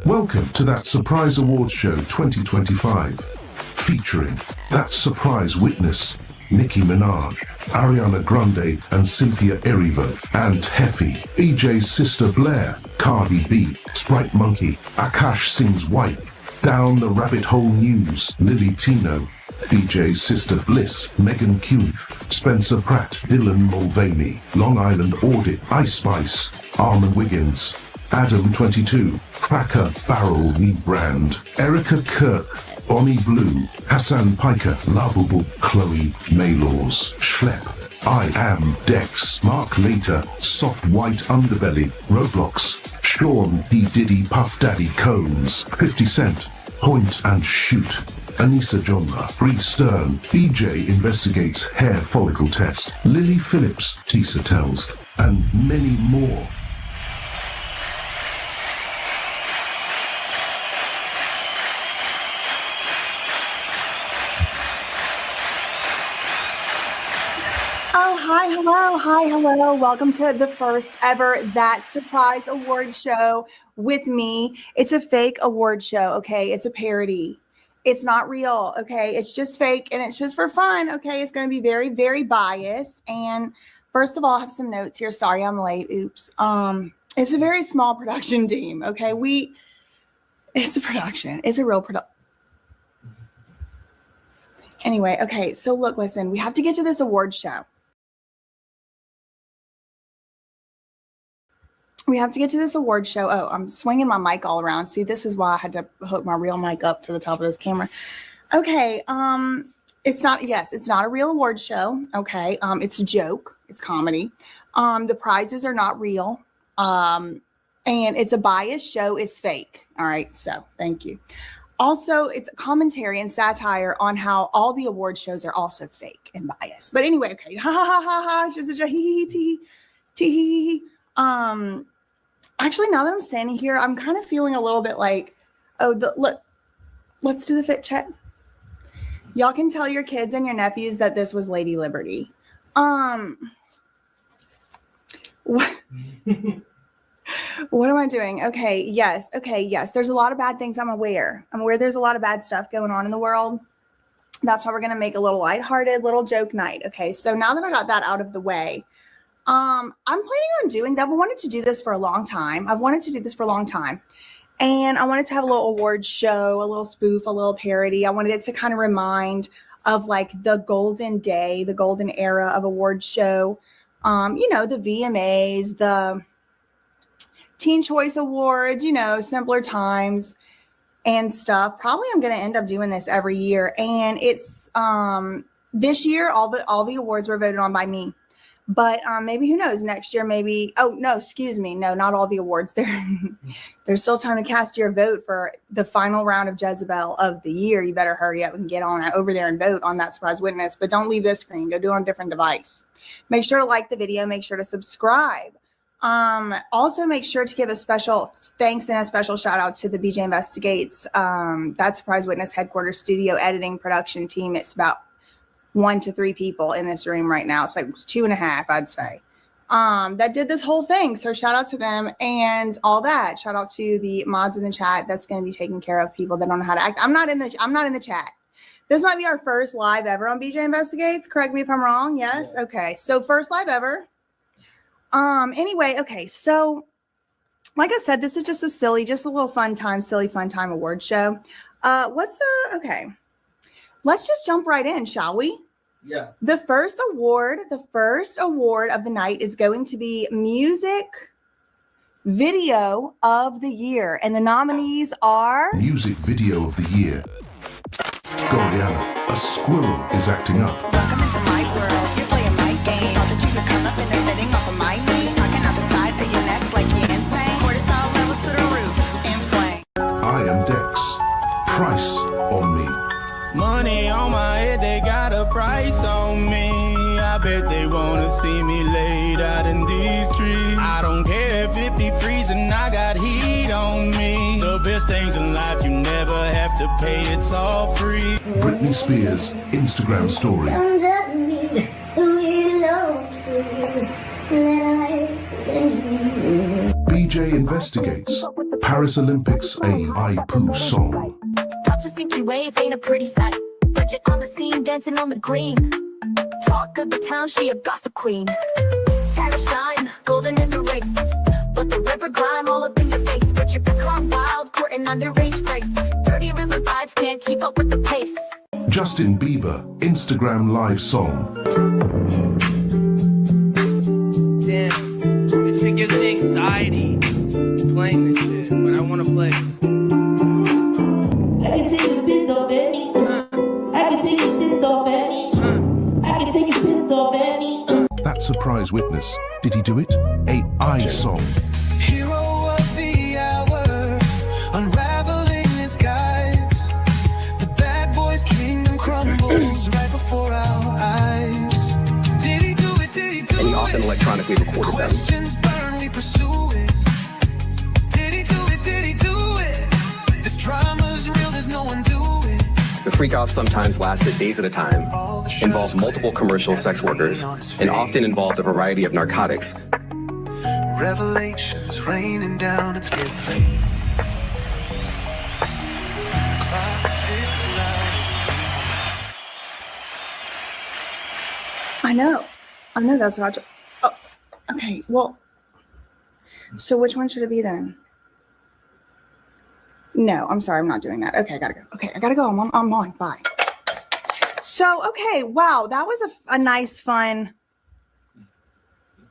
Welcome to That Surprise Awards Show 2025, featuring That Surprise Witness, Nicki Minaj, Ariana Grande and Cynthia Erivo, and Happy, BJ's sister Blair, Cardi B, Sprite Monkey, Akash Sings White, Down the Rabbit Hole News, Lily Tino, BJ's sister Bliss, Megan Cunith, Spencer Pratt, Dylan Mulvaney, Long Island Audit, Ice Spice, Armand Wiggins, Adam 22, Cracker Barrel Rebrand, Erica Kirk, Bonnie Blue, Hassan Piker, Lovable Chloe Maylors, Schlepp, I Am Dex, Mark Later, Soft White Underbelly, Roblox, Sean P. Diddy Puff Daddy Combs, 50 Cent, Point and Shoot, Anissa Jonna, Bree Stern, BJ Investigates Hair Follicle Test, Lily Phillips, Tisa Tells, and many more. Hi, hello. Welcome to the first ever That Surprise Award Show with me. It's a fake award show, okay? It's a parody. It's not real, okay? It's just fake and it's just for fun, okay? It's going to be very, very biased. And first of all, I have some notes here. Sorry, I'm late. Oops. It's a very small production team, okay? It's a production. It's a real production. Anyway, okay. So look, listen, we have to get to this award show. We have to get to this award show. Oh, I'm swinging my mic all around. See, this is why I had to hook my real mic up to the top of this camera. Okay. It's not a real award show. Okay. It's a joke. It's comedy. The prizes are not real. And it's a biased show. It's fake. All right. So thank you. Also, it's a commentary and satire on how all the award shows are also fake and biased. But anyway, okay. Ha ha ha ha ha. Just a hee hee tee. Actually, now that I'm standing here, I'm kind of feeling a little bit like, look, let's do the fit check. Y'all can tell your kids and your nephews that this was Lady Liberty. What am I doing? Okay, yes. There's a lot of bad things I'm aware. There's a lot of bad stuff going on in the world. That's why we're going to make a little lighthearted little joke night. Okay, so now that I got that out of the way, I'm planning on doing that. I've wanted to do this for a long time. And I wanted to have a little award show, a little spoof, a little parody. I wanted it to kind of remind of like the golden day, the golden era of award show. The VMAs, the Teen Choice Awards, simpler times and stuff. Probably I'm going to end up doing this every year. And it's, this year, all the awards were voted on by me. But maybe, who knows, next year, maybe. Oh, no, excuse me. No, not all the awards. There's still time to cast your vote for the final round of Jezebel of the year. You better hurry up and get on over there and vote on that surprise witness. But don't leave this screen. Go do it on a different device. Make sure to like the video. Make sure to subscribe. Also, make sure to give a special thanks and a special shout out to the BJ Investigates, that surprise witness headquarters studio editing production team. It's about 1 to 3 people in this room right now. It's like 2.5, I'd say, that did this whole thing. So shout out to them and all that. Shout out to the mods in the chat that's going to be taking care of people that don't know how to act. I'm not in the chat. This might be our first live ever on BJ Investigates. Correct me if I'm wrong. Yes. Yeah. Okay. So first live ever. Anyway, okay. So like I said, this is just a little fun time award show. Okay. Let's just jump right in, shall we? Yeah. The first award of the night is going to be Music Video of the Year. And the nominees are... Music Video of the Year. Goriana, a squirrel is acting up. Welcome into my world. You're playing my game. Thought that you could come up and they're fitting off of my knee. Talking out the side of your neck like you're insane. Cortisol levels to the roof. Inflame. I am Dex. Price on me. Money on my head, they got a price on me. I bet they wanna see me laid out in these streets. I don't care if it be freezing, I got heat on me. The best things in life, you never have to pay, it's all free. Britney Spears Instagram story. BJ Investigates Paris Olympics AI poo song. Touch a sneaky wave, ain't a pretty sight. Bridget on the scene, dancing on the green. Talk of the town, she a gossip queen. Hair shine, golden in the race. But the river grime all up in your face. Bridget become wild, courting underage face. Dirty river vibes can't keep up with the pace. Justin Bieber Instagram live song. Damn, this shit gives me anxiety playing this shit, but I want to play. I can take a bit of any. I can take a fist off any. I can take a fist off any. That surprise witness. Did he do it? AI song. Hero of the hour, unraveling his guise. The bad boy's kingdom crumbles right before our eyes. Did he do it? Did he do it? And he often electronically recorded them. Questions burn, we pursue it. Did he do it? Did he do it? This drama's real, there's no one do it. The freak-off sometimes lasted days at a time, involved multiple commercial sex workers, and often involved a variety of narcotics. Revelations raining down, it's getting late. The clock ticks loud. I know that's what okay, well, so which one should it be then? No, I'm sorry, I'm not doing that. Okay, I gotta go. Okay, I gotta go. I'm on. Bye. So, okay, wow, that was a nice, fun.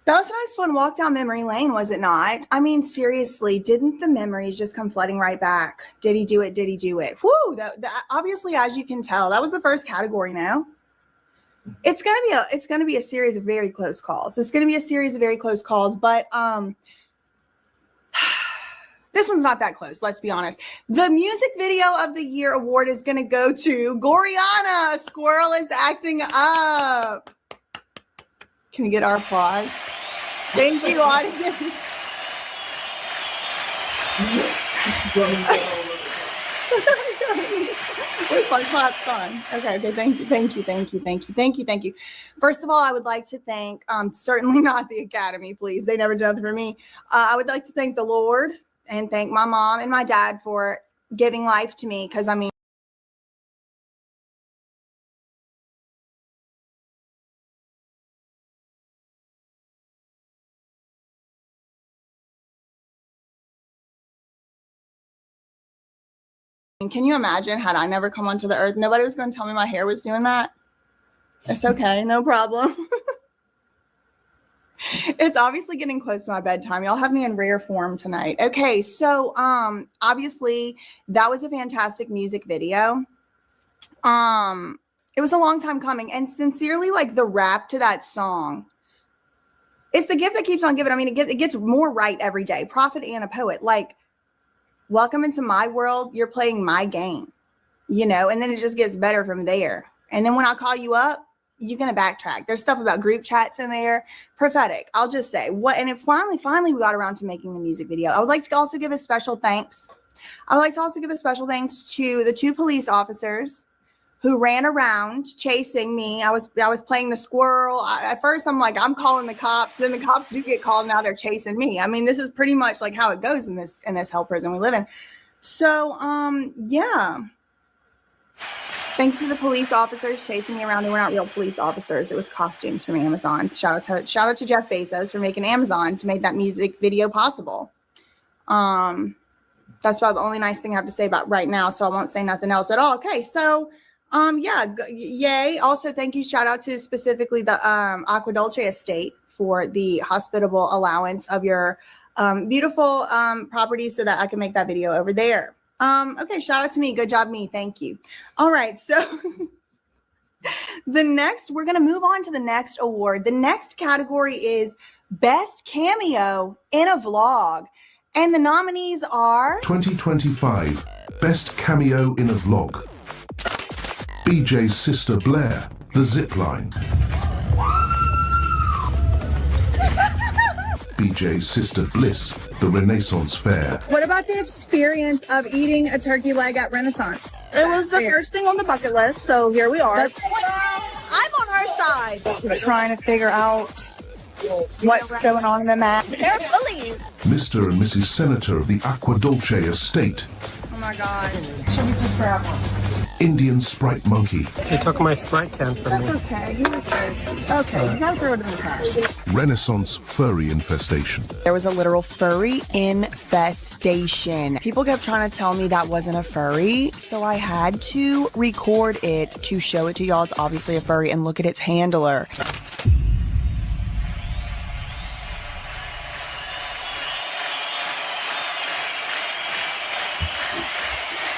That was a nice, fun walk down memory lane, was it not? I mean, seriously, didn't the memories just come flooding right back? Did he do it? Did he do it? Whoo! That obviously, as you can tell, that was the first category. Now, it's gonna be a series of very close calls. It's gonna be a series of very close calls, but this one's not that close, let's be honest. The Music Video of the Year award is going to go to Goriana. Squirrel is acting up. Can we get our applause? Thank you, audience. Wait, fun clap, fun. Okay, thank you. First of all, I would like to thank, certainly not the Academy, please. They never did nothing for me. I would like to thank the Lord and thank my mom and my dad for giving life to me, because I mean, can you imagine had I never come onto the earth? Nobody was going to tell me my hair was doing that. It's okay, no problem. It's obviously getting close to my bedtime. Y'all have me in rare form tonight. Okay, so obviously that was a fantastic music video. It was a long time coming, and sincerely, like the rap to that song It's the gift that keeps on giving. I mean, it gets more right every day. Prophet and a poet. Like, welcome into my world. You're playing my game, you know, and then it just gets better from there. And then when I call you up, you're going to backtrack. There's stuff about group chats in there. Prophetic. I'll just say what. And it finally we got around to making the music video. I would like to also give a special thanks. I would like to also give a special thanks to the 2 police officers who ran around chasing me. I was playing the squirrel. At first, I'm like, I'm calling the cops. Then the cops do get called. Now they're chasing me. I mean, this is pretty much like how it goes in this hell prison we live in. So, yeah. Thanks to the police officers chasing me around. They were not real police officers. It was costumes from Amazon. Shout out to Jeff Bezos for making Amazon to make that music video possible. That's about the only nice thing I have to say about right now. So I won't say nothing else at all. Okay, so. Yeah, yay. Also, thank you. Shout out to specifically the Aqua Dulce estate for the hospitable allowance of your beautiful property so that I can make that video over there. Okay, shout out to me. Good job, me. Thank you. All right, so we're going to move on to the next award. The next category is Best Cameo in a Vlog. And the nominees are 2025 Best Cameo in a Vlog. BJ's sister Blair, The Zipline. BJ's sister Bliss, The Renaissance Fair. What about the experience of eating a turkey leg at Renaissance? It was the first thing on the bucket list, so here we are. I'm on our side. We're trying to figure out what's going on in the map. They're bullies. Mr. and Mrs. Senator of the Aqua Dulce estate. Oh my God. Should we just grab one? Indian Sprite Monkey. They took my Sprite can from me. That's okay. He was thirsty. Okay, you gotta throw it in the trash. Renaissance Furry Infestation. There was a literal furry infestation. People kept trying to tell me that wasn't a furry, so I had to record it to show it to y'all. It's obviously a furry, and look at its handler.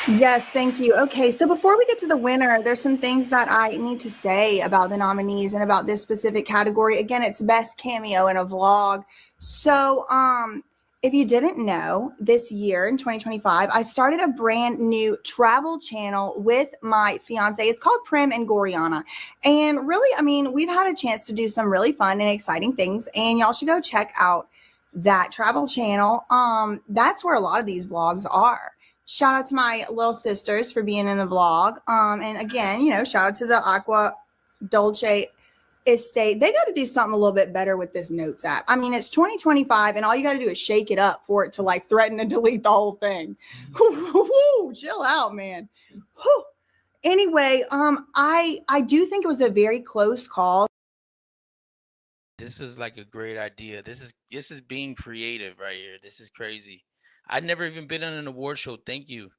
Yes, thank you. Okay, so before we get to the winner, there's some things that I need to say about the nominees and about this specific category. Again, it's Best Cameo in a Vlog. So, if you didn't know, this year in 2025, I started a brand new travel channel with my fiance. It's called Prim and Goriana. And really, I mean, we've had a chance to do some really fun and exciting things, and y'all should go check out that travel channel. That's where a lot of these vlogs are. Shout out to my little sisters for being in the vlog. And again, you know, shout out to the Aqua Dulce estate. They got to do something a little bit better with this notes app. I mean, it's 2025 and all you got to do is shake it up for it to like threaten to delete the whole thing. Chill out, man. Whew. Anyway, I do think it was a very close call. This is like a great idea. This is being creative right here. This is crazy. I'd never even been on an award show. Thank you.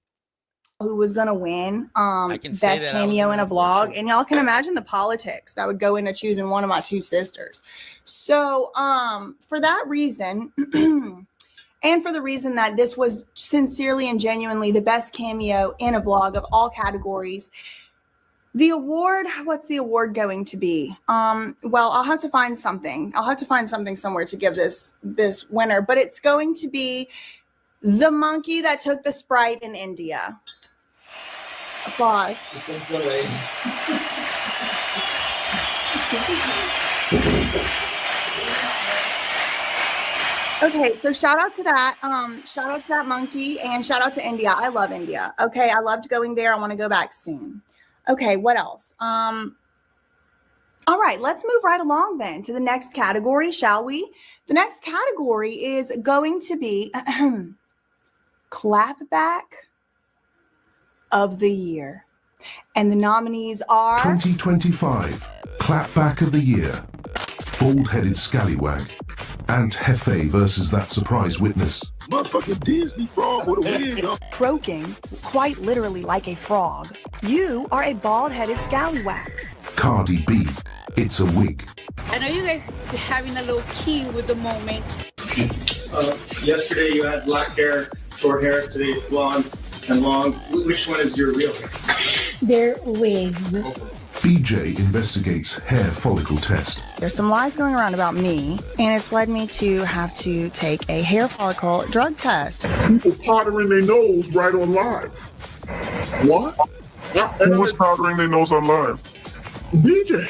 Who was gonna win Best Cameo in a Vlog, and y'all can imagine the politics that would go into choosing one of my 2 sisters. So for that reason and for the reason that this was sincerely and genuinely the best cameo in a vlog of all categories, the award, what's the award going to be? Well, I'll have to find something. I'll have to find something somewhere to give this winner, but it's going to be the monkey that took the Sprite in India. Applause. Okay, so shout out to that. Shout out to that monkey and shout out to India. I love India. Okay, I loved going there. I want to go back soon. Okay, what else? All right, let's move right along then to the next category, shall we? The next category is going to be Clapback of the Year. And the nominees are 2025 Clapback of the Year. Bald-headed scallywag. Aunt Hefe versus that surprise witness. Motherfucking Disney frog with a wig on. Croaking, quite literally like a frog. You are a bald-headed scallywag. Cardi B. It's a wig. I know you guys having a little key with the moment. Yesterday you had black hair, short hair. Today it's blonde and long. Which one is your real hair? They're wigs. BJ investigates hair follicle test. There's some lies going around about me, and it's led me to have to take a hair follicle drug test. People powdering their nose right on live. What? Who was powdering their nose on live? BJ.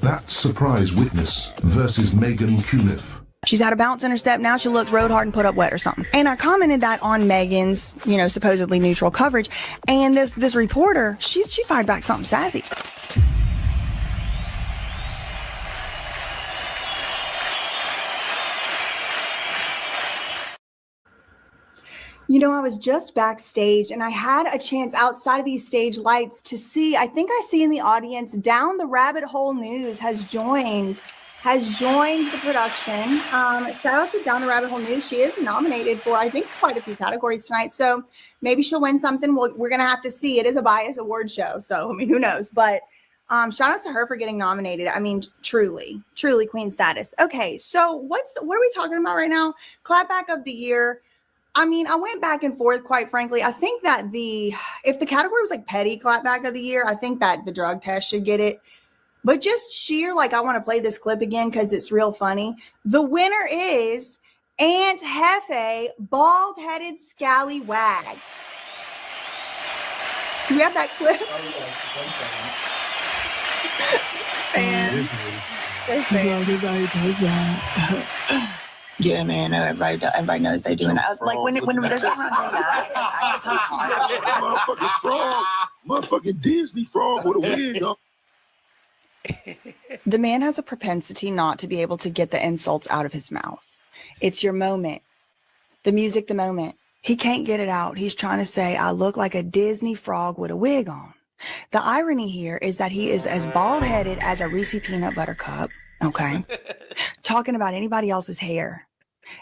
That surprise witness versus Megan Cuniff. She's had a bounce in her step. Now she looks rode hard and put up wet or something. And I commented that on Megan's, supposedly neutral coverage. And this reporter, she fired back something sassy. I was just backstage and I had a chance outside of these stage lights to see, I think I see in the audience, Down the Rabbit Hole News has joined the production. Shout out to Down the Rabbit Hole News. She is nominated for, I think, quite a few categories tonight. So maybe she'll win something. We're going to have to see. It is a bias award show. So, who knows? But shout out to her for getting nominated. I mean, truly queen status. Okay, so what are we talking about right now? Clapback of the year. I mean, I went back and forth, quite frankly. I think that if the category was like petty clapback of the year, I think that the drug test should get it. But just sheer, I want to play this clip again because it's real funny. The winner is Aunt Hefe, bald-headed scallywag. Do we have that clip? Fans. Everybody does that. Yeah, man. Everybody knows they do it. Like when there's someone doing that, it's actually kind of fun. Motherfucking frog. Motherfucking Disney frog with a wig on. The man has a propensity not to be able to get the insults out of his mouth. It's your moment. The music, the moment. He can't get it out. He's trying to say, I look like a Disney frog with a wig on. The irony here is that he is as bald-headed as a Reese peanut butter cup. Okay. Talking about anybody else's hair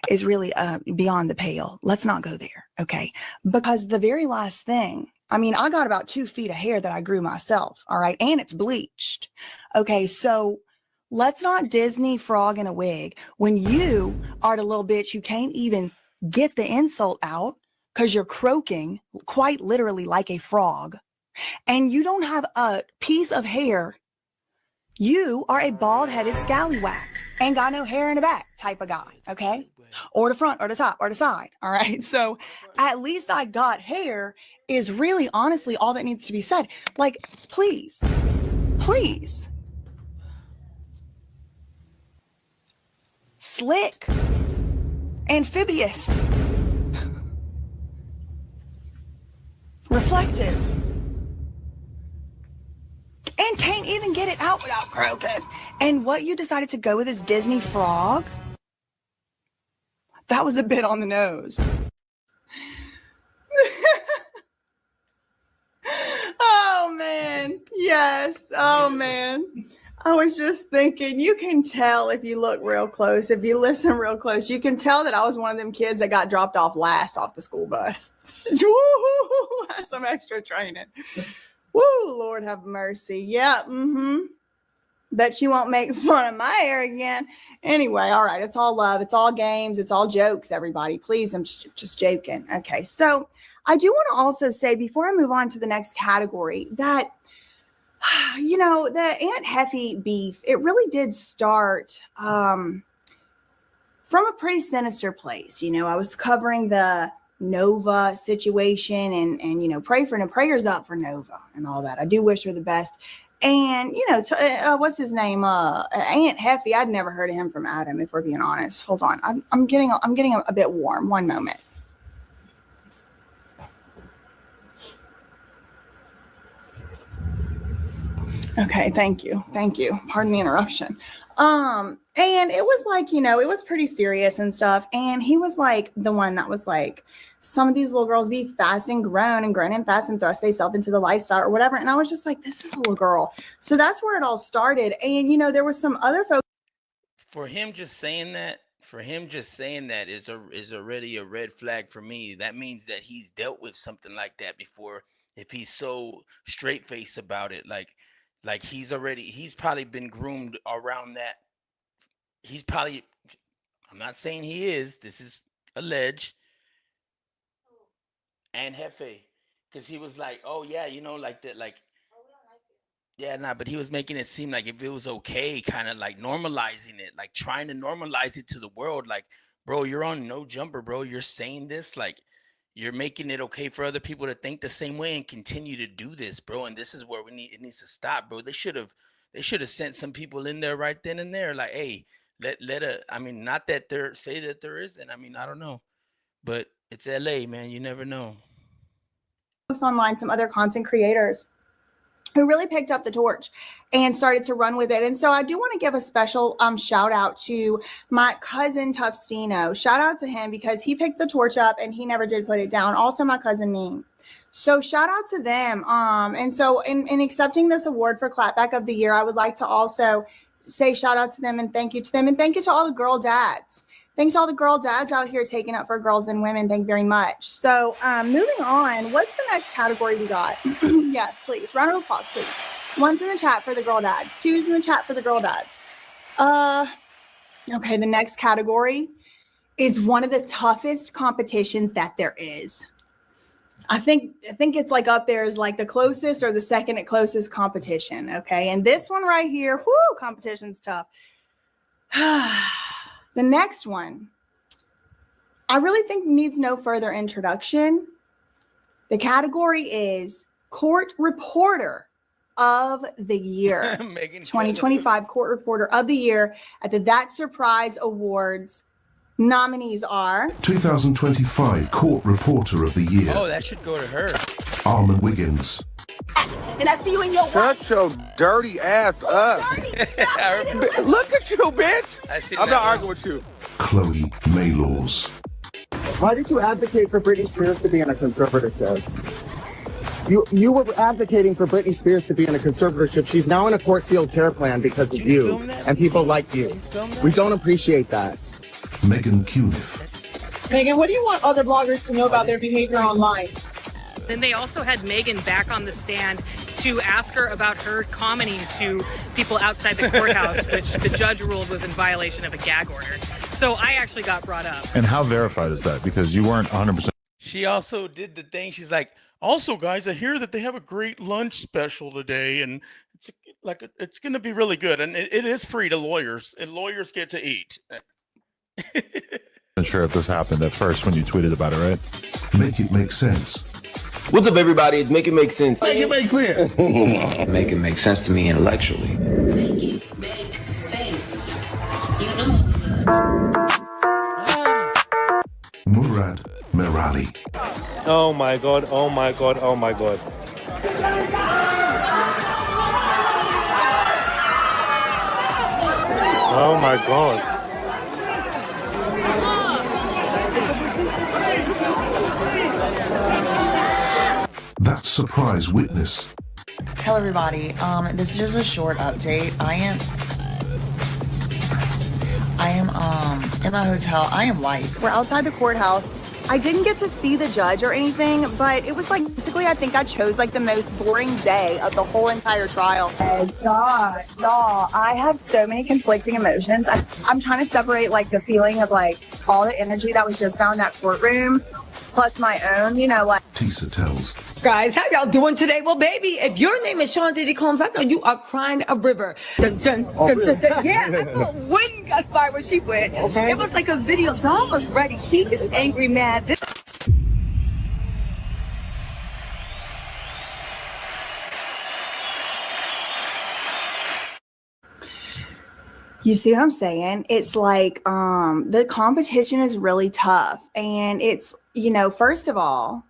is really beyond the pale. Let's not go there. Okay. Because the very last thing, I mean, I got about 2 feet of hair that I grew myself. All right. And it's bleached. Okay. So let's not Disney frog in a wig when you are the little bitch who can't even get the insult out because you're croaking quite literally like a frog and you don't have a piece of hair. You are a bald-headed scallywag. Ain't got no hair in the back type of guy, okay? Or the front or the top or the side, all right? So at least I got hair is really honestly all that needs to be said. Like, please. Slick. Amphibious. Reflective. And can't even get it out without croaking. And what you decided to go with is Disney frog? That was a bit on the nose. Oh, man. Yes. Oh, man. I was just thinking, you can tell if you look real close, if you listen real close, you can tell that I was one of them kids that got dropped off last off the school bus. Woo, that's some extra training. Woo, Lord have mercy. Yeah, Bet you won't make fun of my hair again. Anyway, all right, it's all love. It's all games. It's all jokes, everybody. Please, I'm just joking. Okay, so I do want to also say, before I move on to the next category, that, the Aunt Heffy beef, it really did start from a pretty sinister place. I was covering the Nova situation and prayers up for Nova and all that. I do wish her the best. And what's his name? Aunt Heffy. I'd never heard of him from Adam, if we're being honest. Hold on, I'm getting a bit warm. One moment. Okay, thank you. Pardon the interruption. And it was like, it was pretty serious and stuff. And he was like the one that was like, some of these little girls be fast and grown and fast and thrust themselves into the lifestyle or whatever. And I was just like, this is a little girl. So that's where it all started. And, there were some other folks. For him just saying that is already a red flag for me. That means that he's dealt with something like that before. If he's so straight-faced about it, like he's probably been groomed around that. I'm not saying he is, this is alleged. And Hefe, because he was like, oh yeah, like that, like, Yeah, nah, but he was making it seem like if it was okay, kind of like normalizing it, like trying to normalize it to the world. Like, bro, you're on No Jumper, bro. You're saying this, like, you're making it okay for other people to think the same way and continue to do this, bro. And this is where it needs to stop, bro. They should have sent some people in there right then and there, like, hey, I mean, not that say that there isn't. I mean, I don't know, but it's LA, man. You never know. Online, some other content creators who really picked up the torch and started to run with it. And so I do want to give a special shout out to my cousin Tufstino. Shout out to him because he picked the torch up and he never did put it down. Also my cousin Neem. So shout out to them. And so in accepting this award for Clapback of the Year, I would like to also say shout out to them and thank you to them. And thank you to all the girl dads. Thanks to all the girl dads out here taking up for girls and women. Thank you very much. So moving on, what's the next category we got? Yes, please. Round of applause, please. One's in the chat for the girl dads. Two's in the chat for the girl dads. Okay, the next category is one of the toughest competitions that there is. I think it's like up there is like the closest or the second at closest competition. Okay, and this one right here, whoo, competition's tough. The next one, I really think needs no further introduction. The category is Court Reporter of the Year. 2025 Court Reporter of the Year at the That Surprise Awards. Nominees are 2025 Court Reporter of the Year. Oh, that should go to her. Armin Wiggins. And I see you in your Shut your dirty ass up. Look at you, bitch. I'm not arguing with you. Chloe Maylors. Why did you advocate for Britney Spears to be in a conservatorship? You were advocating for Britney Spears to be in a conservatorship. She's now in a court-sealed care plan because of you and people like you. We don't appreciate that. Megan Cuniff. Megan, what do you want other bloggers to know about their behavior online? Then they also had Megan back on the stand to ask her about her commenting to people outside the courthouse, which the judge ruled was in violation of a gag order. So I actually got brought up. And how verified is that? Because you weren't 100%. She also did the thing. She's like, also, guys, I hear that they have a great lunch special today, and it's going to be really good. And it is free to lawyers, and lawyers get to eat. I'm sure if this happened at first when you tweeted about it, right? Make it make sense. What's up, everybody? It's Make It Make Sense. Make it make sense. Make it make sense to me intellectually. Make it make sense. You know. Murad Merali. Oh my god, oh my god, oh my god. Oh my god. That surprise witness. Hello, everybody. This is just a short update. I am in my hotel. I am white. We're outside the courthouse. I didn't get to see the judge or anything, but it was like basically I think I chose like the most boring day of the whole entire trial. Y'all, I have so many conflicting emotions. I'm trying to separate like the feeling of like all the energy that was just now in that courtroom, plus my own, you know, like. Tisa tells. Guys, how y'all doing today? Well, baby, if your name is Sean Diddy Combs, I know you are crying a river. Dun, dun, dun, dun, dun. Yeah, I know when got fired when she went. Okay. It was like a video. Dawn was ready. She is angry, mad. You see what I'm saying? It's like the competition is really tough. And it's, you know, first of all,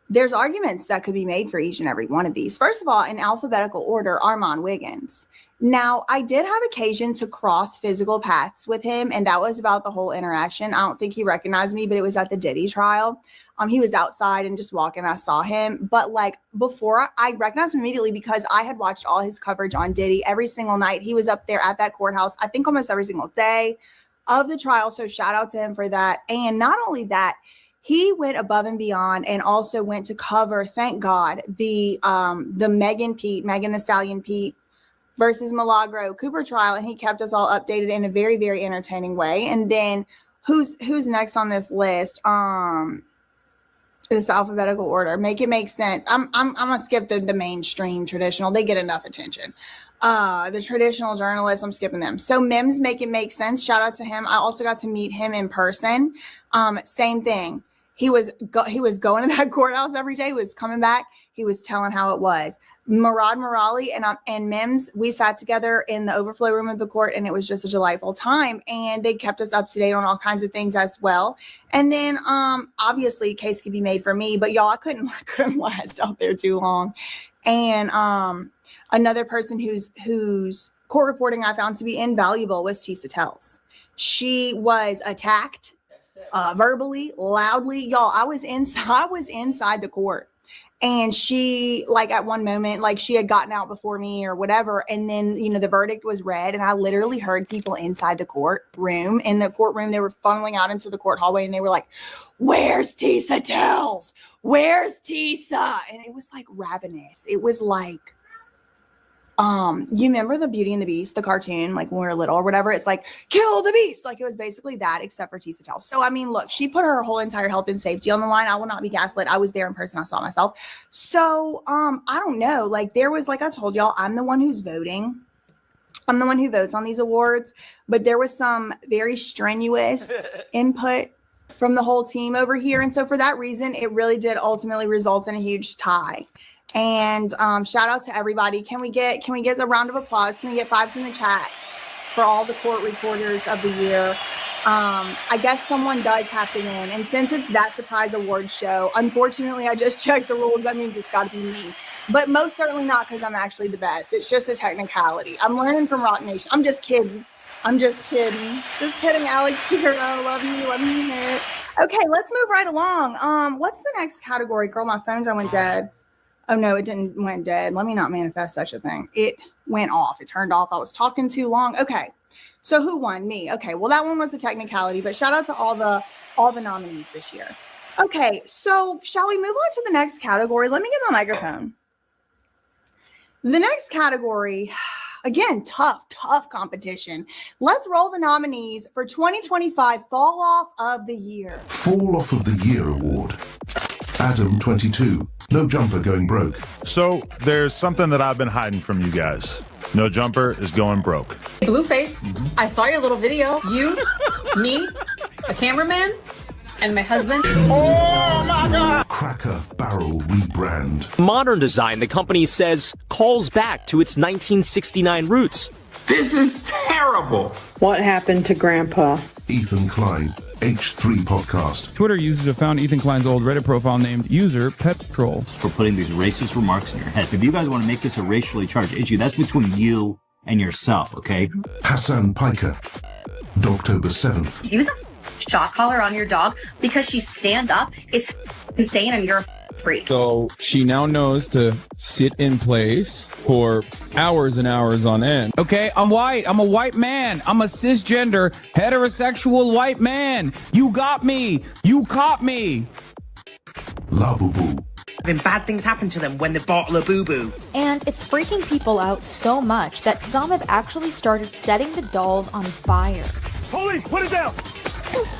there's arguments that could be made for each and every one of these. First of all, in alphabetical order, Armand Wiggins. Now, I did have occasion to cross physical paths with him, and that was about the whole interaction. I don't think he recognized me, but it was at the Diddy trial. He was outside and just walking. I saw him. But like before, I recognized him immediately because I had watched all his coverage on Diddy every single night. He was up there at that courthouse, I think almost every single day of the trial. So shout out to him for that. And not only that, he went above and beyond and also went to cover, thank God, the Megan Thee Stallion Pete versus Milagro Cooper trial. And he kept us all updated in a very, very entertaining way. And then who's next on this list? It's the alphabetical order. Make it make sense. I'm gonna skip the mainstream traditional. They get enough attention. The traditional journalists, I'm skipping them. So Mims, Make It Make Sense. Shout out to him. I also got to meet him in person. Same thing. He was going to that courthouse every day. He was coming back. He was telling how it was. Murad Murali and Mims, we sat together in the overflow room of the court, and it was just a delightful time. And they kept us up to date on all kinds of things as well. And then, obviously, a case could be made for me, but y'all, I couldn't last out there too long. And another person whose court reporting I found to be invaluable was Tisa Tells. She was attacked verbally, loudly. Y'all, I was inside the court. And she, like, at one moment, like, she had gotten out before me or whatever. And then, you know, the verdict was read. And I literally heard people inside the courtroom. In the courtroom, they were funneling out into the court hallway. And they were like, where's Tisa Tells? Where's Tisa? And it was, like, ravenous. It was like, you remember the Beauty and the Beast, the cartoon, like when we were little or whatever? It's like, kill the beast. Like, it was basically that, except for Tisa Tells. So, I mean, look, she put her whole entire health and safety on the line. I will not be gaslit. I was there in person. I saw it myself. So, I don't know. Like, there was, like I told y'all, I'm the one who's voting. I'm the one who votes on these awards. But there was some very strenuous input from the whole team over here. And so for that reason, it really did ultimately result in a huge tie. And shout out to everybody. Can we get a round of applause? Can we get 5s in the chat for all the court reporters of the year? I guess someone does have to win. And since it's that surprise awards show, unfortunately, I just checked the rules. That means it's got to be me. But most certainly not because I'm actually the best. It's just a technicality. I'm learning from Rock Nation. I'm just kidding. Just kidding, Alex Hero. Love you. Okay, let's move right along. What's the next category? Girl, my phone just went dead. Oh, no, it didn't went dead. Let me not manifest such a thing. It went off. It turned off. I was talking too long. Okay. So who won? Me. Okay. Well, that one was a technicality, but shout out to all the nominees this year. Okay. So shall we move on to the next category? Let me get my microphone. The next category, again, tough competition. Let's roll the nominees for 2025 Fall Off of the Year. Fall Off of the Year Award. Adam 22. No Jumper going broke. So there's something that I've been hiding from you guys. No Jumper is going broke. Blueface, I saw your little video. You, me, a cameraman, and my husband. Oh my God! Cracker Barrel rebrand. Modern Design, the company says, calls back to its 1969 roots. This is terrible. What happened to Grandpa? Ethan Klein, H3 Podcast. Twitter users have found Ethan Klein's old Reddit profile named User Pet Troll. For putting these racist remarks in your head. If you guys want to make this a racially charged issue, that's between you and yourself, okay? Hassan Piker, October 7th. Use a shock collar on your dog because she stands up is insane and you're a freak. So she now knows to sit in place for hours and hours on end. Okay, I'm white. I'm a white man. I'm a cisgender, heterosexual white man. You got me. You caught me. La Boo Boo. Then bad things happen to them when they bottle a boo-boo. And it's freaking people out so much that some have actually started setting the dolls on fire. Police, put it down.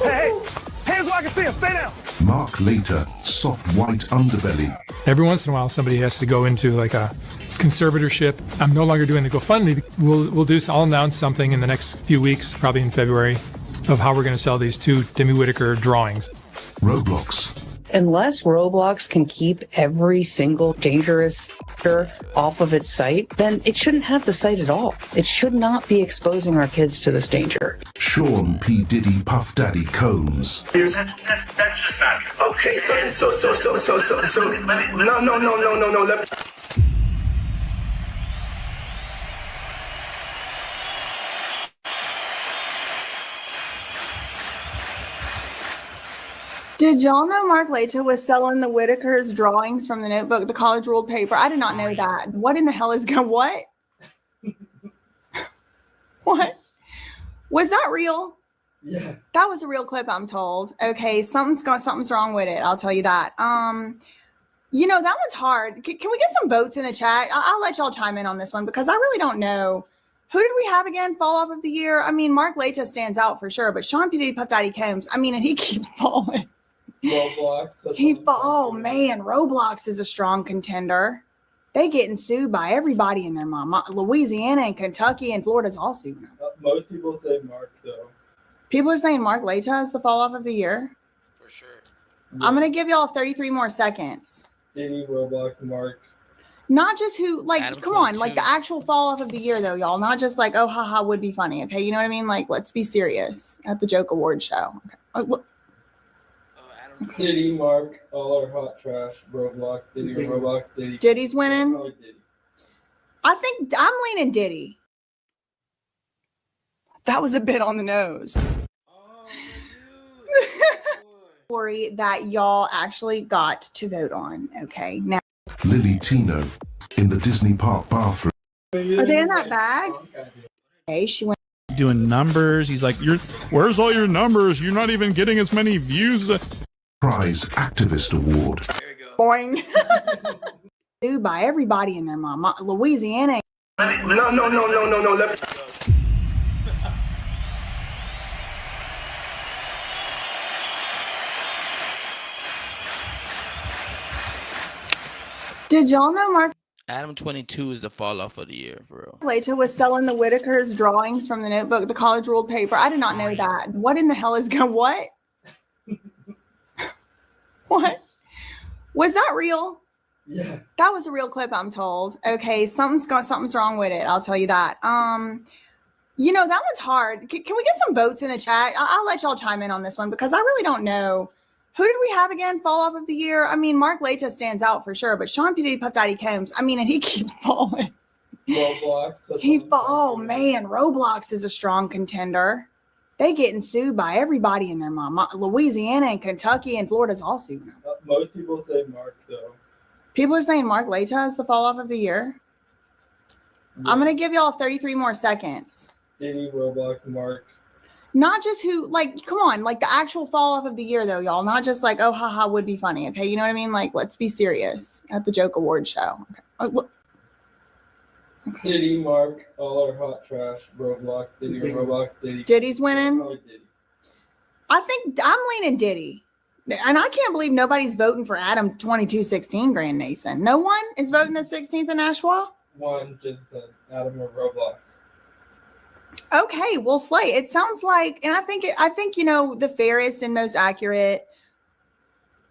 Hey, hands where I can see them. Stay down. Mark Later, Soft White Underbelly. Every once in a while, somebody has to go into like a conservatorship. I'm no longer doing the GoFundMe. We'll do. I'll announce something in the next few weeks, probably in February, of how we're going to sell these 2 Demi Whitaker drawings. Roblox. Unless Roblox can keep every single dangerous off of its site, then it shouldn't have the site at all. It should not be exposing our kids to this danger. Sean P. Diddy Puff Daddy Combs. That's just bad. Okay, so, no, let me... Did y'all know Mark Laita was selling the Whitaker's drawings from the notebook, the college ruled paper? I did not know that. What in the hell is going? What? What? Was that real? Yeah. That was a real clip, I'm told. Okay, something's wrong with it. I'll tell you that. You know, that one's hard. Can we get some votes in the chat? I'll let y'all chime in on this one because I really don't know. Who did we have again? Fall off of the year? I mean, Mark Laita stands out for sure, but Sean P. Diddy Puff Daddy Combs, I mean, and he keeps falling. Roblox. Oh man, Roblox is a strong contender. They getting sued by everybody and their mom. Louisiana and Kentucky and Florida's all suing them. Most people say Mark though. People are saying Mark Laita is the fall off of the year. For sure. I'm gonna give y'all 33 more seconds. Diddy, Roblox, Mark. Not just who, like, Adam come on, 22. like the actual fall off of the year though, y'all. Not just like, oh, haha, would be funny. Okay, you know what I mean? Like, let's be serious at the Joke Award show. Okay. Look. Diddy, Mark, all are hot trash. Roblox, Diddy, Roblox, Diddy. Diddy's winning. Probably Diddy. I think I'm leaning Diddy. That was a bit on the nose. Story that y'all actually got to vote on. Okay, now Lily Tino in the Disney park bathroom. are they in that bag? Okay, she went. Doing numbers. He's like, where's all your numbers? You're not even getting as many views. Prize Activist Award. Boing. Sued by everybody and their mom. Louisiana. No. Let me. Did y'all know Mark Adam 22 is the fall off of the year, for real. Laita was selling the Whitaker's drawings from the notebook, the college ruled paper? I did not know that. What in the hell is going? What? What? Was that real? Yeah. That was a real clip, I'm told. Okay, something's wrong with it. I'll tell you that. You know, that one's hard. Can we get some votes in the chat? I'll let y'all chime in on this one because I really don't know. Who did we have again fall off of the year? I mean, Mark Laita stands out for sure, but Sean P. Diddy Puff Daddy Combs, I mean, and he keeps falling. Roblox. Oh man, Roblox is a strong contender. They getting sued by everybody and their mom. Louisiana and Kentucky and Florida's all suing them. Most people say Mark though. People are saying Mark Laita is the fall off of the year. I'm gonna give y'all 33 more seconds. Diddy, Roblox, Mark. Not just who, like, come on, like the actual fall off of the year though, y'all. Not just like, oh, haha, would be funny. Okay, you know what I mean? Like, let's be serious at the Joke Award show. Okay. Look. Okay. Diddy, Mark, all are hot trash. Roblox, Diddy, Roblox, Diddy. Diddy's winning. Probably Diddy. I think I'm leaning Diddy. And I can't believe nobody's voting for Adam 2216 Grand Nason. No one is voting the 16th in Nashua? One, just Adam or Roblox. Okay, well, Slay. It sounds like, and I think you know, the fairest and most accurate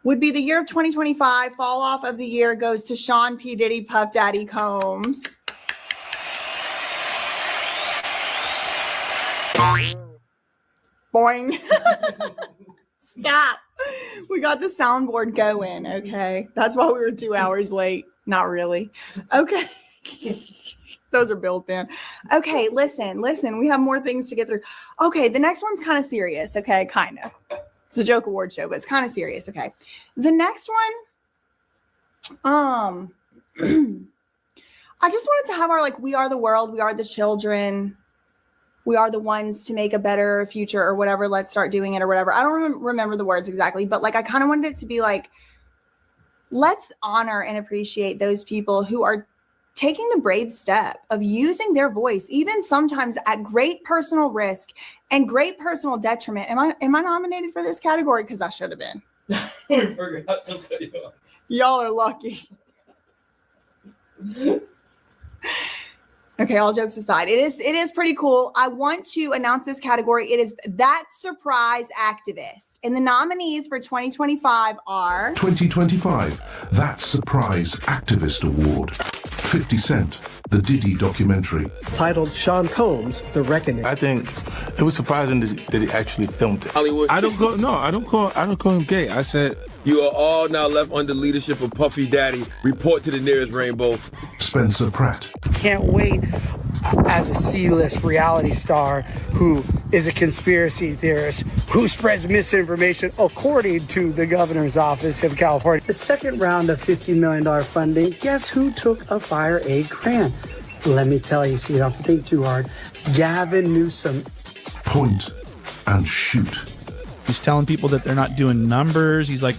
would be the year of 2025. Fall off of the year goes to Sean P. Diddy Puff Daddy Combs. Boing. Stop. We got the soundboard going. Okay, that's why we were 2 hours late. Not really. Okay. Those are built in. Okay, listen. We have more things to get through. Okay, the next one's kind of serious. Okay, kind of. It's a Joke Award show, but it's kind of serious. Okay, the next one. I just wanted to have our, like, we are the world, we are the children, we are the ones to make a better future or whatever. Let's start doing it or whatever. I don't remember the words exactly, but like I kind of wanted it to be like, let's honor and appreciate those people who are taking the brave step of using their voice, even sometimes at great personal risk and great personal detriment. Am I nominated for this category? Because I should have been. We forgot to put you on. Y'all are lucky. Okay, all jokes aside, it is pretty cool. I want to announce this category. It is That Surprise Activist. And the nominees for 2025 are 2025 That Surprise Activist Award. 50 Cent, the Diddy documentary. Titled Sean Combs, The Reckoning. I think it was surprising that he actually filmed it. Hollywood. I don't call him gay. I said you are all now left under leadership of Puffy Daddy. Report to the nearest rainbow. Spencer Pratt. Can't wait as a C-list reality star who is a conspiracy theorist who spreads misinformation according to the governor's office of California. The second round of $50 million funding, guess who took a fire aid grant? Let me tell you so you don't have to think too hard. Gavin Newsom. Point and shoot. He's telling people that they're not doing numbers. He's like,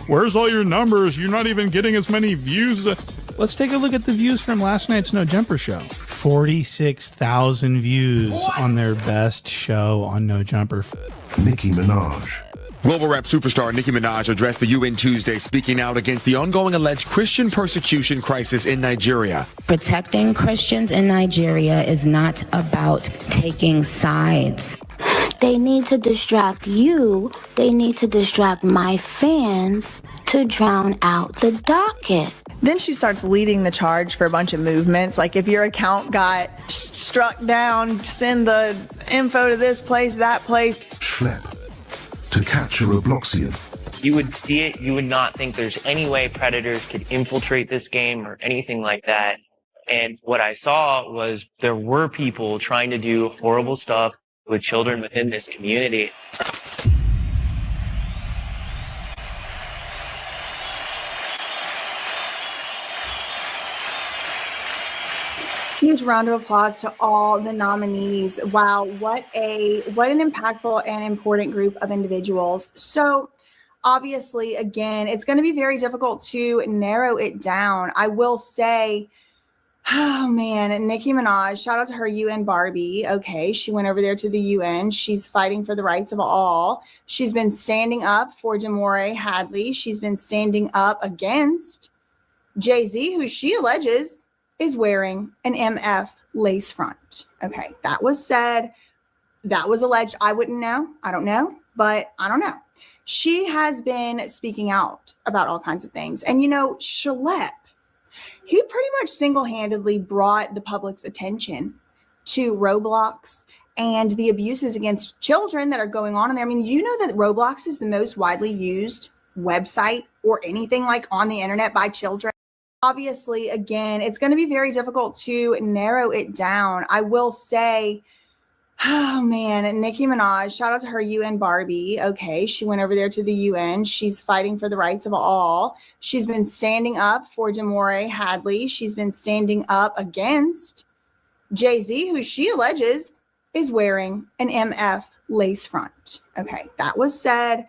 where's all your numbers? You're not even getting as many views. Let's take a look at the views from last night's No Jumper show. 46,000 views on their best show on No Jumper. Nicki Minaj. Global rap superstar Nicki Minaj addressed the UN Tuesday, speaking out against the ongoing alleged Christian persecution crisis in Nigeria. Protecting Christians in Nigeria is not about taking sides. They need to distract you. They need to distract my fans to drown out the docket. Then she starts leading the charge for a bunch of movements. Like if your account got struck down, send the info to this place, that place. Schlepp. To catch a Robloxian. You would see it, you would not think there's any way predators could infiltrate this game or anything like that. And what I saw was there were people trying to do horrible stuff with children within this community. Huge round of applause to all the nominees. Wow, what an impactful and important group of individuals. So obviously, again, it's going to be very difficult to narrow it down. I will say, oh man, Nicki Minaj, shout out to her UN Barbie. Okay, she went over there to the UN. She's fighting for the rights of all. She's been standing up for Demore Hadley. She's been standing up against Jay-Z, who she alleges is wearing an MF lace front. Okay, that was said. That was alleged. I wouldn't know. I don't know, but I don't know. She has been speaking out about all kinds of things. And you know, Schlepp, he pretty much single-handedly brought the public's attention to Roblox and the abuses against children that are going on in there. I mean, you know that Roblox is the most widely used website or anything like on the internet by children. Obviously, again, it's going to be very difficult to narrow it down. I will say, oh man, Nicki Minaj, shout out to her UN Barbie. Okay, she went over there to the UN. She's fighting for the rights of all. She's been standing up for Demore Hadley. She's been standing up against Jay-Z, who she alleges is wearing an MF lace front. Okay, that was said.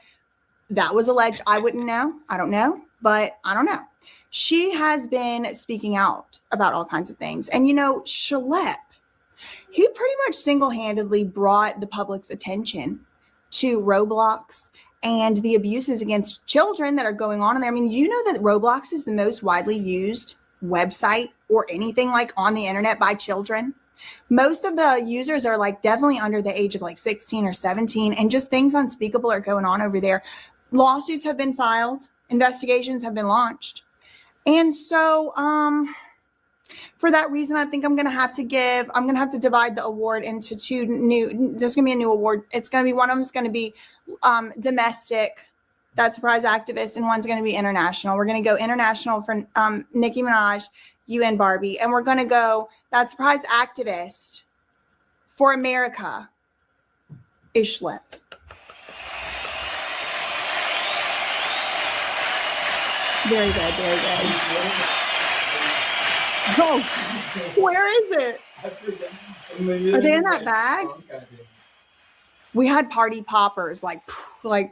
That was alleged. I wouldn't know. I don't know, but I don't know. She has been speaking out about all kinds of things. And you know, Schlepp, he pretty much single-handedly brought the public's attention to Roblox and the abuses against children that are going on in there. I mean, you know that Roblox is the most widely used website or anything like on the internet by children. Most of the users are like definitely under the age of like 16 or 17, and just things unspeakable are going on over there. Lawsuits have been filed, investigations have been launched. And so for that reason, I think I'm going to have to divide the award into two new, there's going to be a new award. It's going to be, one of them is going to be domestic, That Surprise Activist, and one's going to be international. We're going to go international for Nicki Minaj, UN Barbie, and we're going to go That Surprise Activist for America is Schlepp. Very good, very good. Oh, where is it? Are they in that bag? We had party poppers, like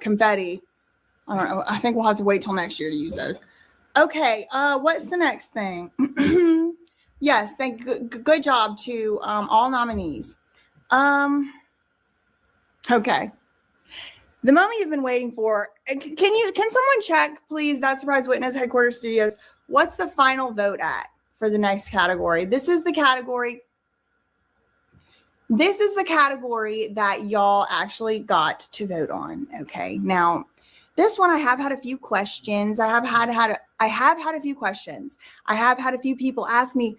confetti. I don't know. I think we'll have to wait till next year to use those. Okay, what's the next thing? Yes, good job to all nominees. Okay. The moment you've been waiting for. Can someone check, please, That Surprise Witness Headquarters Studios? What's the final vote at for the next category? This is the category that y'all actually got to vote on. Okay. Now, this one I have had a few questions. I have had a few questions. I have had a few people ask me,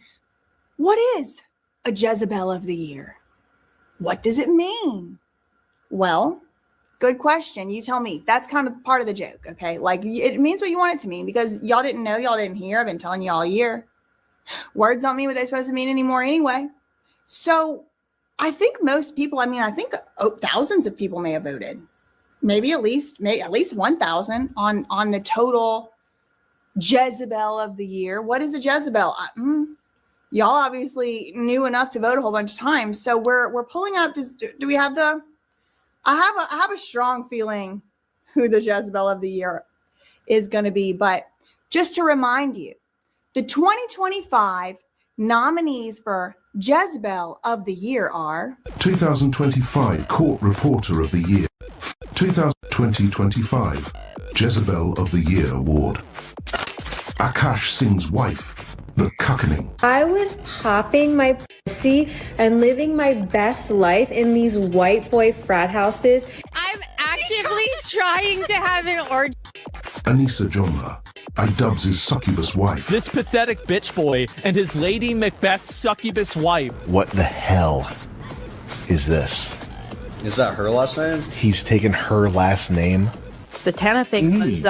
what is a Jezebel of the Year? What does it mean? Well, good question. You tell me. That's kind of part of the joke, okay? Like, it means what you want it to mean, because y'all didn't know, y'all didn't hear. I've been telling y'all all year. Words don't mean what they're supposed to mean anymore anyway. So I think most people, I think thousands of people may have voted. Maybe at least 1,000 on the total Jezebel of the Year. What is a Jezebel? Y'all obviously knew enough to vote a whole bunch of times. So we're pulling up. Do we have the? I have a strong feeling who the Jezebel of the Year is going to be. But just to remind you, the 2025 nominees for Jezebel of the Year are 2025 Court Reporter of the Year, 2025 Jezebel of the Year Award. Akash Singh's wife, The Cuckening. I was popping my pussy and living my best life in these white boy frat houses. I'm actively trying to have an orgy. Anissa Jomla, iDubbbz' succubus wife. This pathetic bitch boy and his Lady Macbeth succubus wife. What the hell is this? Is that her last name? He's taken her last name. The Tana thing was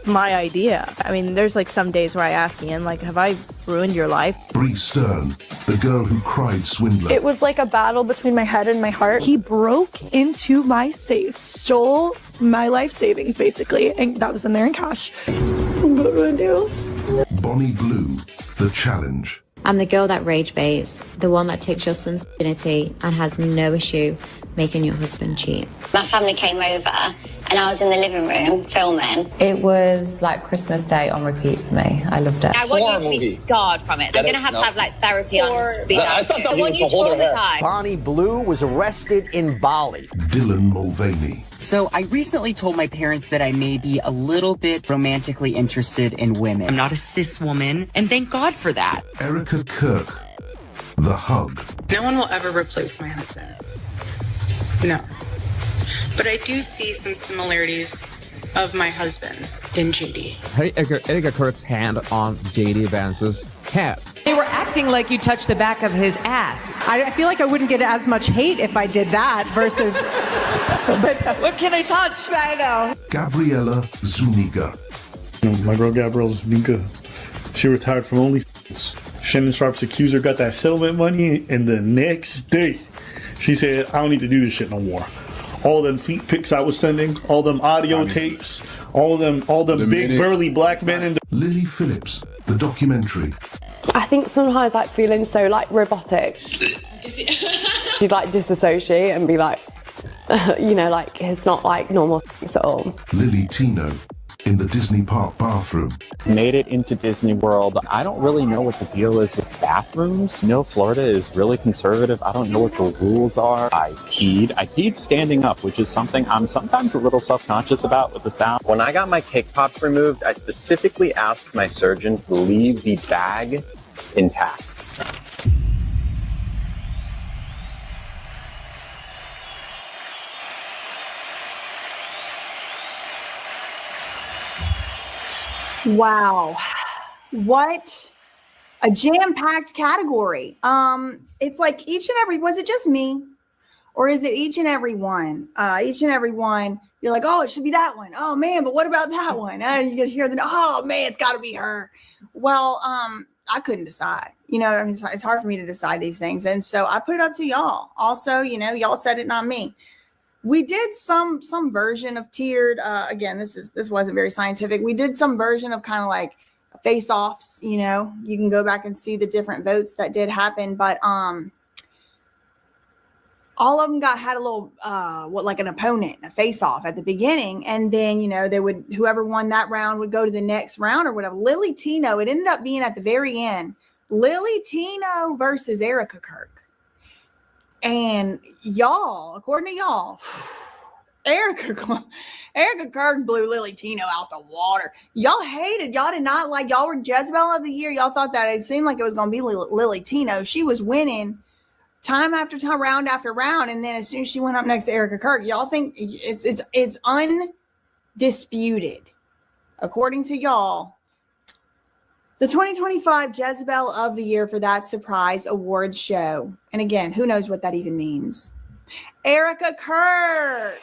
my idea. I mean, there's like some days where I ask Ian, like, have I ruined your life? Bree Stern, the girl who cried swindler. It was like a battle between my head and my heart. He broke into my safe, stole my life savings, basically, and that was in there in cash. What do I do? Bonnie Blue, The Challenge. I'm the girl that rage baits, the one that takes your son's virginity and has no issue making your husband cheat. My family came over and I was in the living room filming. It was like Christmas Day on repeat for me. I loved it. I want you to be scarred from it. I'm going to have like therapy on speed. I want you traumatized. Bonnie Blue was arrested in Bali. Dylan Mulvaney. So I recently told my parents that I may be a little bit romantically interested in women. I'm not a cis woman, and thank God for that. Erica Kirk, The Hug. No one will ever replace my husband. No. But I do see some similarities of my husband in JD. Hey, Erica Kirk's hand on JD Vance's head. They were acting like you touched the back of his ass. I feel like I wouldn't get as much hate if I did that versus... What can I touch? I know. Gabriella Zuniga. My girl Gabriella Zuniga, she retired from OnlyFans. Shannon Sharp's accuser got that settlement money, and the next day, she said, I don't need to do this shit no more. All them feet pics I was sending, all them audio tapes, all them big burly black men in the... Lily Phillips, the documentary. I think sometimes like feeling so like robotic, you'd like disassociate and be like, you know, like it's not like normal things at all. Lily Tino, in the Disney park bathroom. Made it into Disney World. I don't really know what the deal is with bathrooms. No, Florida is really conservative. I don't know what the rules are. I peed standing up, which is something I'm sometimes a little self-conscious about with the sound. When I got my cake pops removed, I specifically asked my surgeon to leave the bag intact. Wow. What a jam-packed category. It's like each and every, was it just me? Or is it each and every one? Each and every one, you're like, oh, it should be that one. Oh man, but what about that one? You can hear oh man, it's gotta be her. Well, I couldn't decide. You know, I mean, it's hard for me to decide these things. And so I put it up to y'all. Also, you know, y'all said it, not me. We did some version of tiered. Again, this wasn't very scientific. We did some version of kind of like face-offs. You know, you can go back and see the different votes that did happen. But all of them had a little like an opponent, a face-off at the beginning, and then you know they would whoever won that round would go to the next round or whatever. Lily Tino. It ended up being at the very end. Lily Tino versus Erica Kirk. And y'all, according to y'all, Erica Kirk blew Lily Tino out the water. Y'all hated, y'all did not like, y'all were Jezebel of the Year. Y'all thought that it seemed like it was going to be Lily Tino. She was winning time after time, round after round. And then as soon as she went up next to Erica Kirk, y'all think it's undisputed, according to y'all, the 2025 Jezebel of the Year for that surprise awards show. And again, who knows what that even means? Erica Kirk.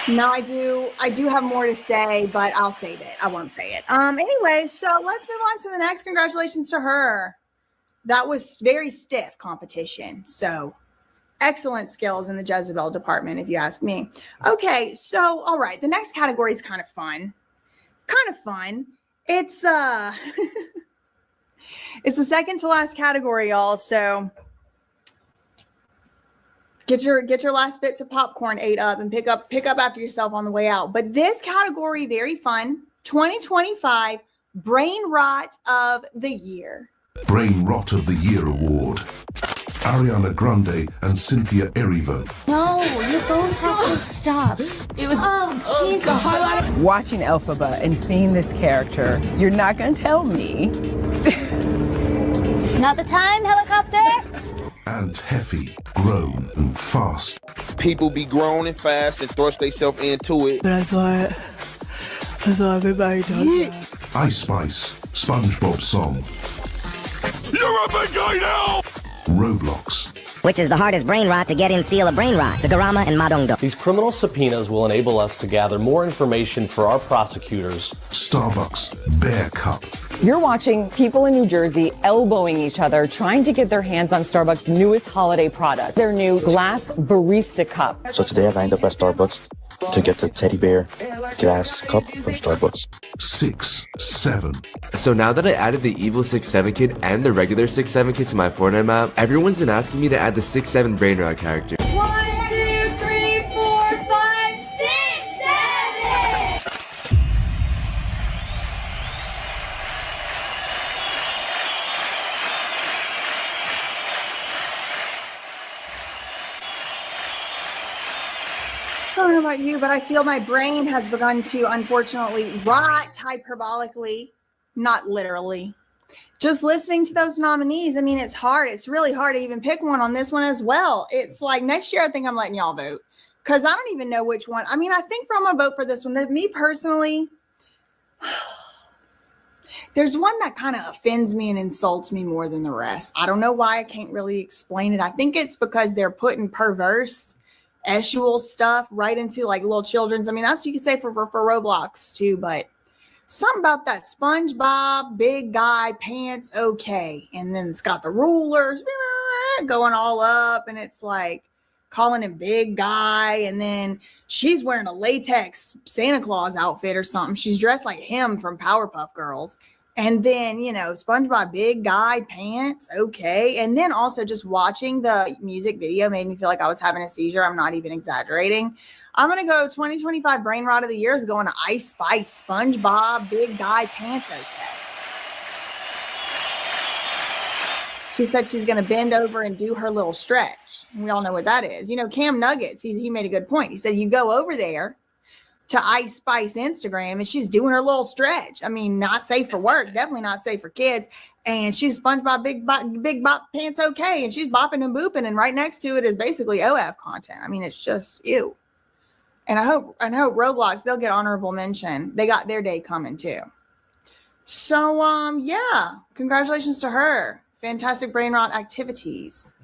No, I do have more to say, but I'll save it. I won't say it. Anyway, so let's move on to the next. Congratulations to her. That was very stiff competition. So excellent skills in the Jezebel department, if you ask me. Okay, so all right, the next category is kind of fun. It's it's the second to last category, y'all. So get your last bits of popcorn ate up and pick up after yourself on the way out. But this category, very fun. 2025 Brain Rot of the Year. Brain Rot of the Year award. Ariana Grande and Cynthia Erivo. No, you both have to stop. It was Jesus. Watching Elphaba and seeing this character, you're not going to tell me. Not the time, helicopter. And Heffy, Grown and Fast. People be grown and fast and thrust themselves into it. But I thought everybody does that. Ice Spice, SpongeBob song. You're a big guy now! Roblox. Which is the hardest brain rot to get in steal a brain rot, the Garama and Madongdo. These criminal subpoenas will enable us to gather more information for our prosecutors. Starbucks, Bear Cup. You're watching people in New Jersey elbowing each other, trying to get their hands on Starbucks' newest holiday product, their new glass barista cup. So today I lined up at Starbucks to get the teddy bear glass cup from Starbucks. 6, 7. So now that I added the Evil 6-7 kit and the regular 6-7 kit to my Fortnite map, everyone's been asking me to add the 6-7 brain rot character. 1, 2, 3, 4, 5, 6, 7. I don't know about you, but I feel my brain has begun to, unfortunately, rot hyperbolically, not literally. Just listening to those nominees, I mean, it's hard. It's really hard to even pick one on this one as well. It's like next year, I think I'm letting y'all vote because I don't even know which one. I mean, I think I'm going to vote for this one. Me personally, there's one that kind of offends me and insults me more than the rest. I don't know why. I can't really explain it. I think it's because they're putting perverse sexual stuff right into like little children's. I mean, that's what you could say for Roblox too, but something about that SpongeBob big guy pants, okay. And then it's got the rulers going all up, and it's like calling him big guy. And then she's wearing a latex Santa Claus outfit or something. She's dressed like him from Powerpuff Girls. And then, you know, SpongeBob big guy pants, okay. And then also just watching the music video made me feel like I was having a seizure. I'm not even exaggerating. I'm going to go 2025 Brain Rot of the Year is going to Ice Spice, SpongeBob big guy pants, okay. She said she's going to bend over and do her little stretch. We all know what that is. You know, Cam Nuggets, he made a good point. He said you go over there to Ice Spice Instagram and she's doing her little stretch. I mean, not safe for work, definitely not safe for kids. And she's SpongeBob big bop pants, okay. And she's bopping and booping, and right next to it is basically OF content. I mean, it's just ew. And I hope Roblox, they'll get honorable mention. They got their day coming too. So yeah, congratulations to her. Fantastic brain rot activities.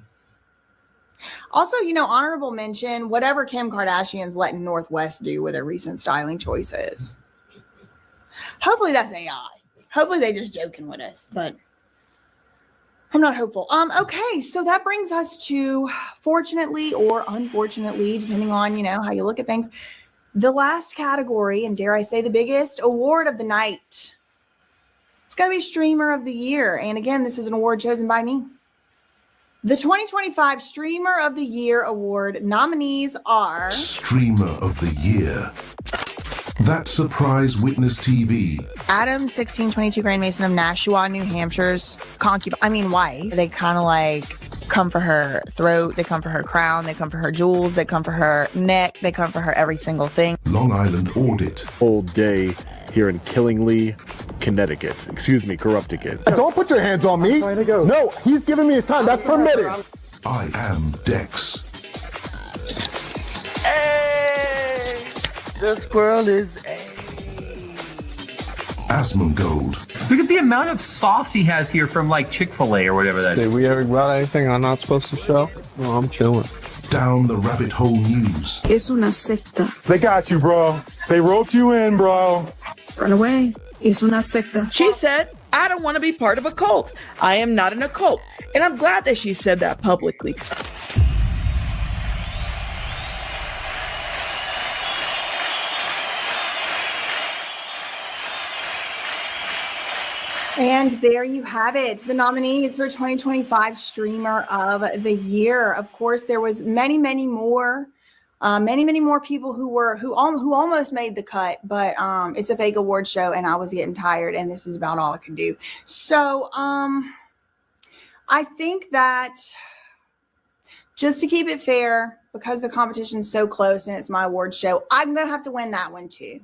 Also, you know, honorable mention, whatever Kim Kardashian's letting Northwest do with her recent styling choices. Hopefully that's AI. Hopefully they just joking with us, but I'm not hopeful. Okay, so that brings us to, fortunately or unfortunately, depending on, you know, how you look at things, the last category, and dare I say the biggest award of the night. It's going to be Streamer of the Year. And again, this is an award chosen by me. The 2025 Streamer of the Year Award nominees are... Streamer of the Year. That Surprise Witness TV. Adam, 1622 Grand Mason of Nashua, New Hampshire's wife. They kind of like come for her throat. They come for her crown. They come for her jewels. They come for her neck. They come for her every single thing. Long Island Audit. All day here in Killingly, Connecticut. Corrupticut. Don't put your hands on me. No, he's giving me his time. That's permitted. I am Dex. Hey, the squirrel is Asmongold. Look at the amount of sauce he has here from like Chick-fil-A or whatever that is. Did we ever got anything I'm not supposed to show? No, I'm chilling. Down the Rabbit Hole News. Es una secta. They got you, bro. They roped you in, bro. Run away. Es una secta. She said, I don't want to be part of a cult. I am not in a cult. And I'm glad that she said that publicly. And there you have it. The nominees for 2025 Streamer of the Year. Of course, there was many more people who almost made the cut, but it's a fake award show and I was getting tired and this is about all I could do. So I think that just to keep it fair, because the competition's so close and it's my award show, I'm going to have to win that one too.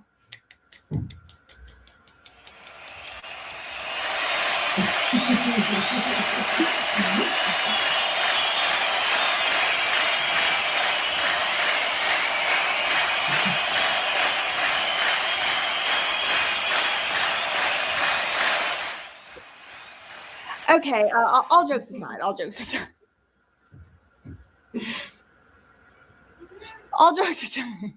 Okay, all jokes aside, all jokes aside. All jokes aside.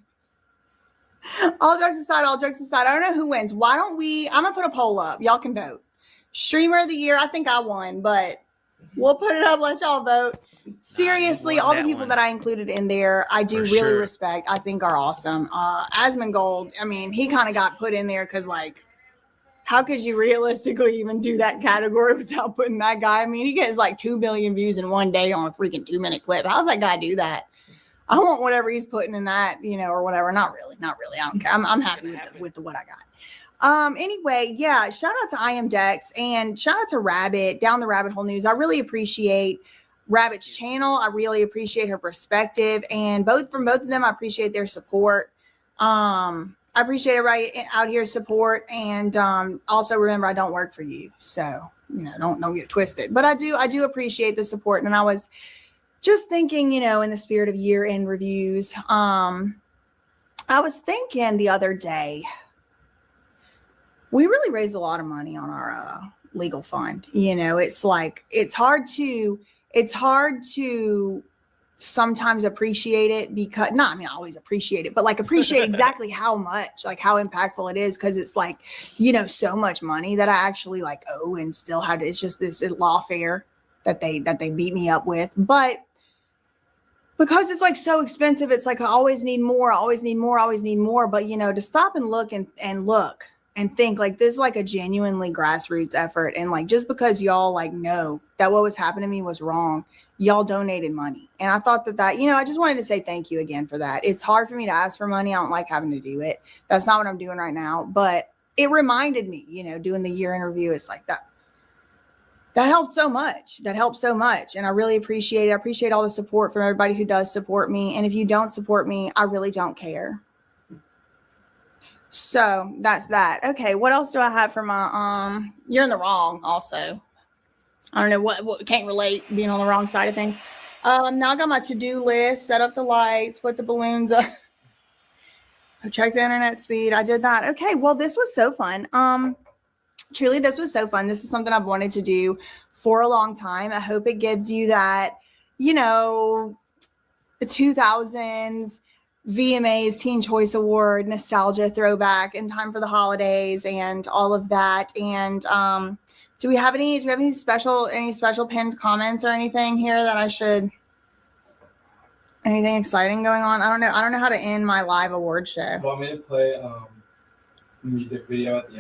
All jokes aside, I don't know who wins. Why don't we, I'm going to put a poll up. Y'all can vote. Streamer of the year, I think I won, but we'll put it up, let y'all vote. Seriously, all the people that I included in there, I do really respect. I think are awesome. Asmongold, I mean, he kind of got put in there because, like, how could you realistically even do that category without putting that guy? I mean, he gets like 2 billion views in one day on a freaking 2-minute clip. How's that guy do that? I want whatever he's putting in that, you know, or whatever. Not really. I don't care. I'm happy with what I got. Anyway, yeah, shout out to I Am Dex and shout out to Rabbit, Down the Rabbit Hole News. I really appreciate Rabbit's channel. I really appreciate her perspective, and from both of them, I appreciate their support. I appreciate everybody out here's support, and also remember, I don't work for you, so you know, don't get it twisted. But I do appreciate the support, and I was just thinking, you know, in the spirit of year-end reviews, I was thinking the other day, we really raised a lot of money on our legal fund. You know, it's like it's hard to sometimes appreciate it because I always appreciate it, but like appreciate exactly how much, like how impactful it is. Cause it's like, you know, so much money that I actually like owe and still have to, it's just this lawfare that they beat me up with. But because it's like so expensive, it's like, I always need more. But you know, to stop and look and think like this is like a genuinely grassroots effort. And like, just because y'all like know that what was happening to me was wrong, y'all donated money. And I thought that, you know, I just wanted to say thank you again for that. It's hard for me to ask for money. I don't like having to do it. That's not what I'm doing right now. But it reminded me, you know, doing the year interview, it's like that helped so much. And I really appreciate it. I appreciate all the support from everybody who does support me. And if you don't support me, I really don't care. So that's that. Okay, what else do I have for my you're in the wrong also. I don't know what can't relate being on the wrong side of things. Now I got my to-do list, set up the lights, put the balloons up. I checked the internet speed. I did that. Okay, well, this was so fun. Truly, this was so fun. This is something I've wanted to do for a long time. I hope it gives you that, you know, the 2000s VMAs Teen Choice Award nostalgia throwback in time for the holidays and all of that. And do we have any special pinned comments or anything here that I should, anything exciting going on? I don't know how to end my live award show. Want me to play music video at the end?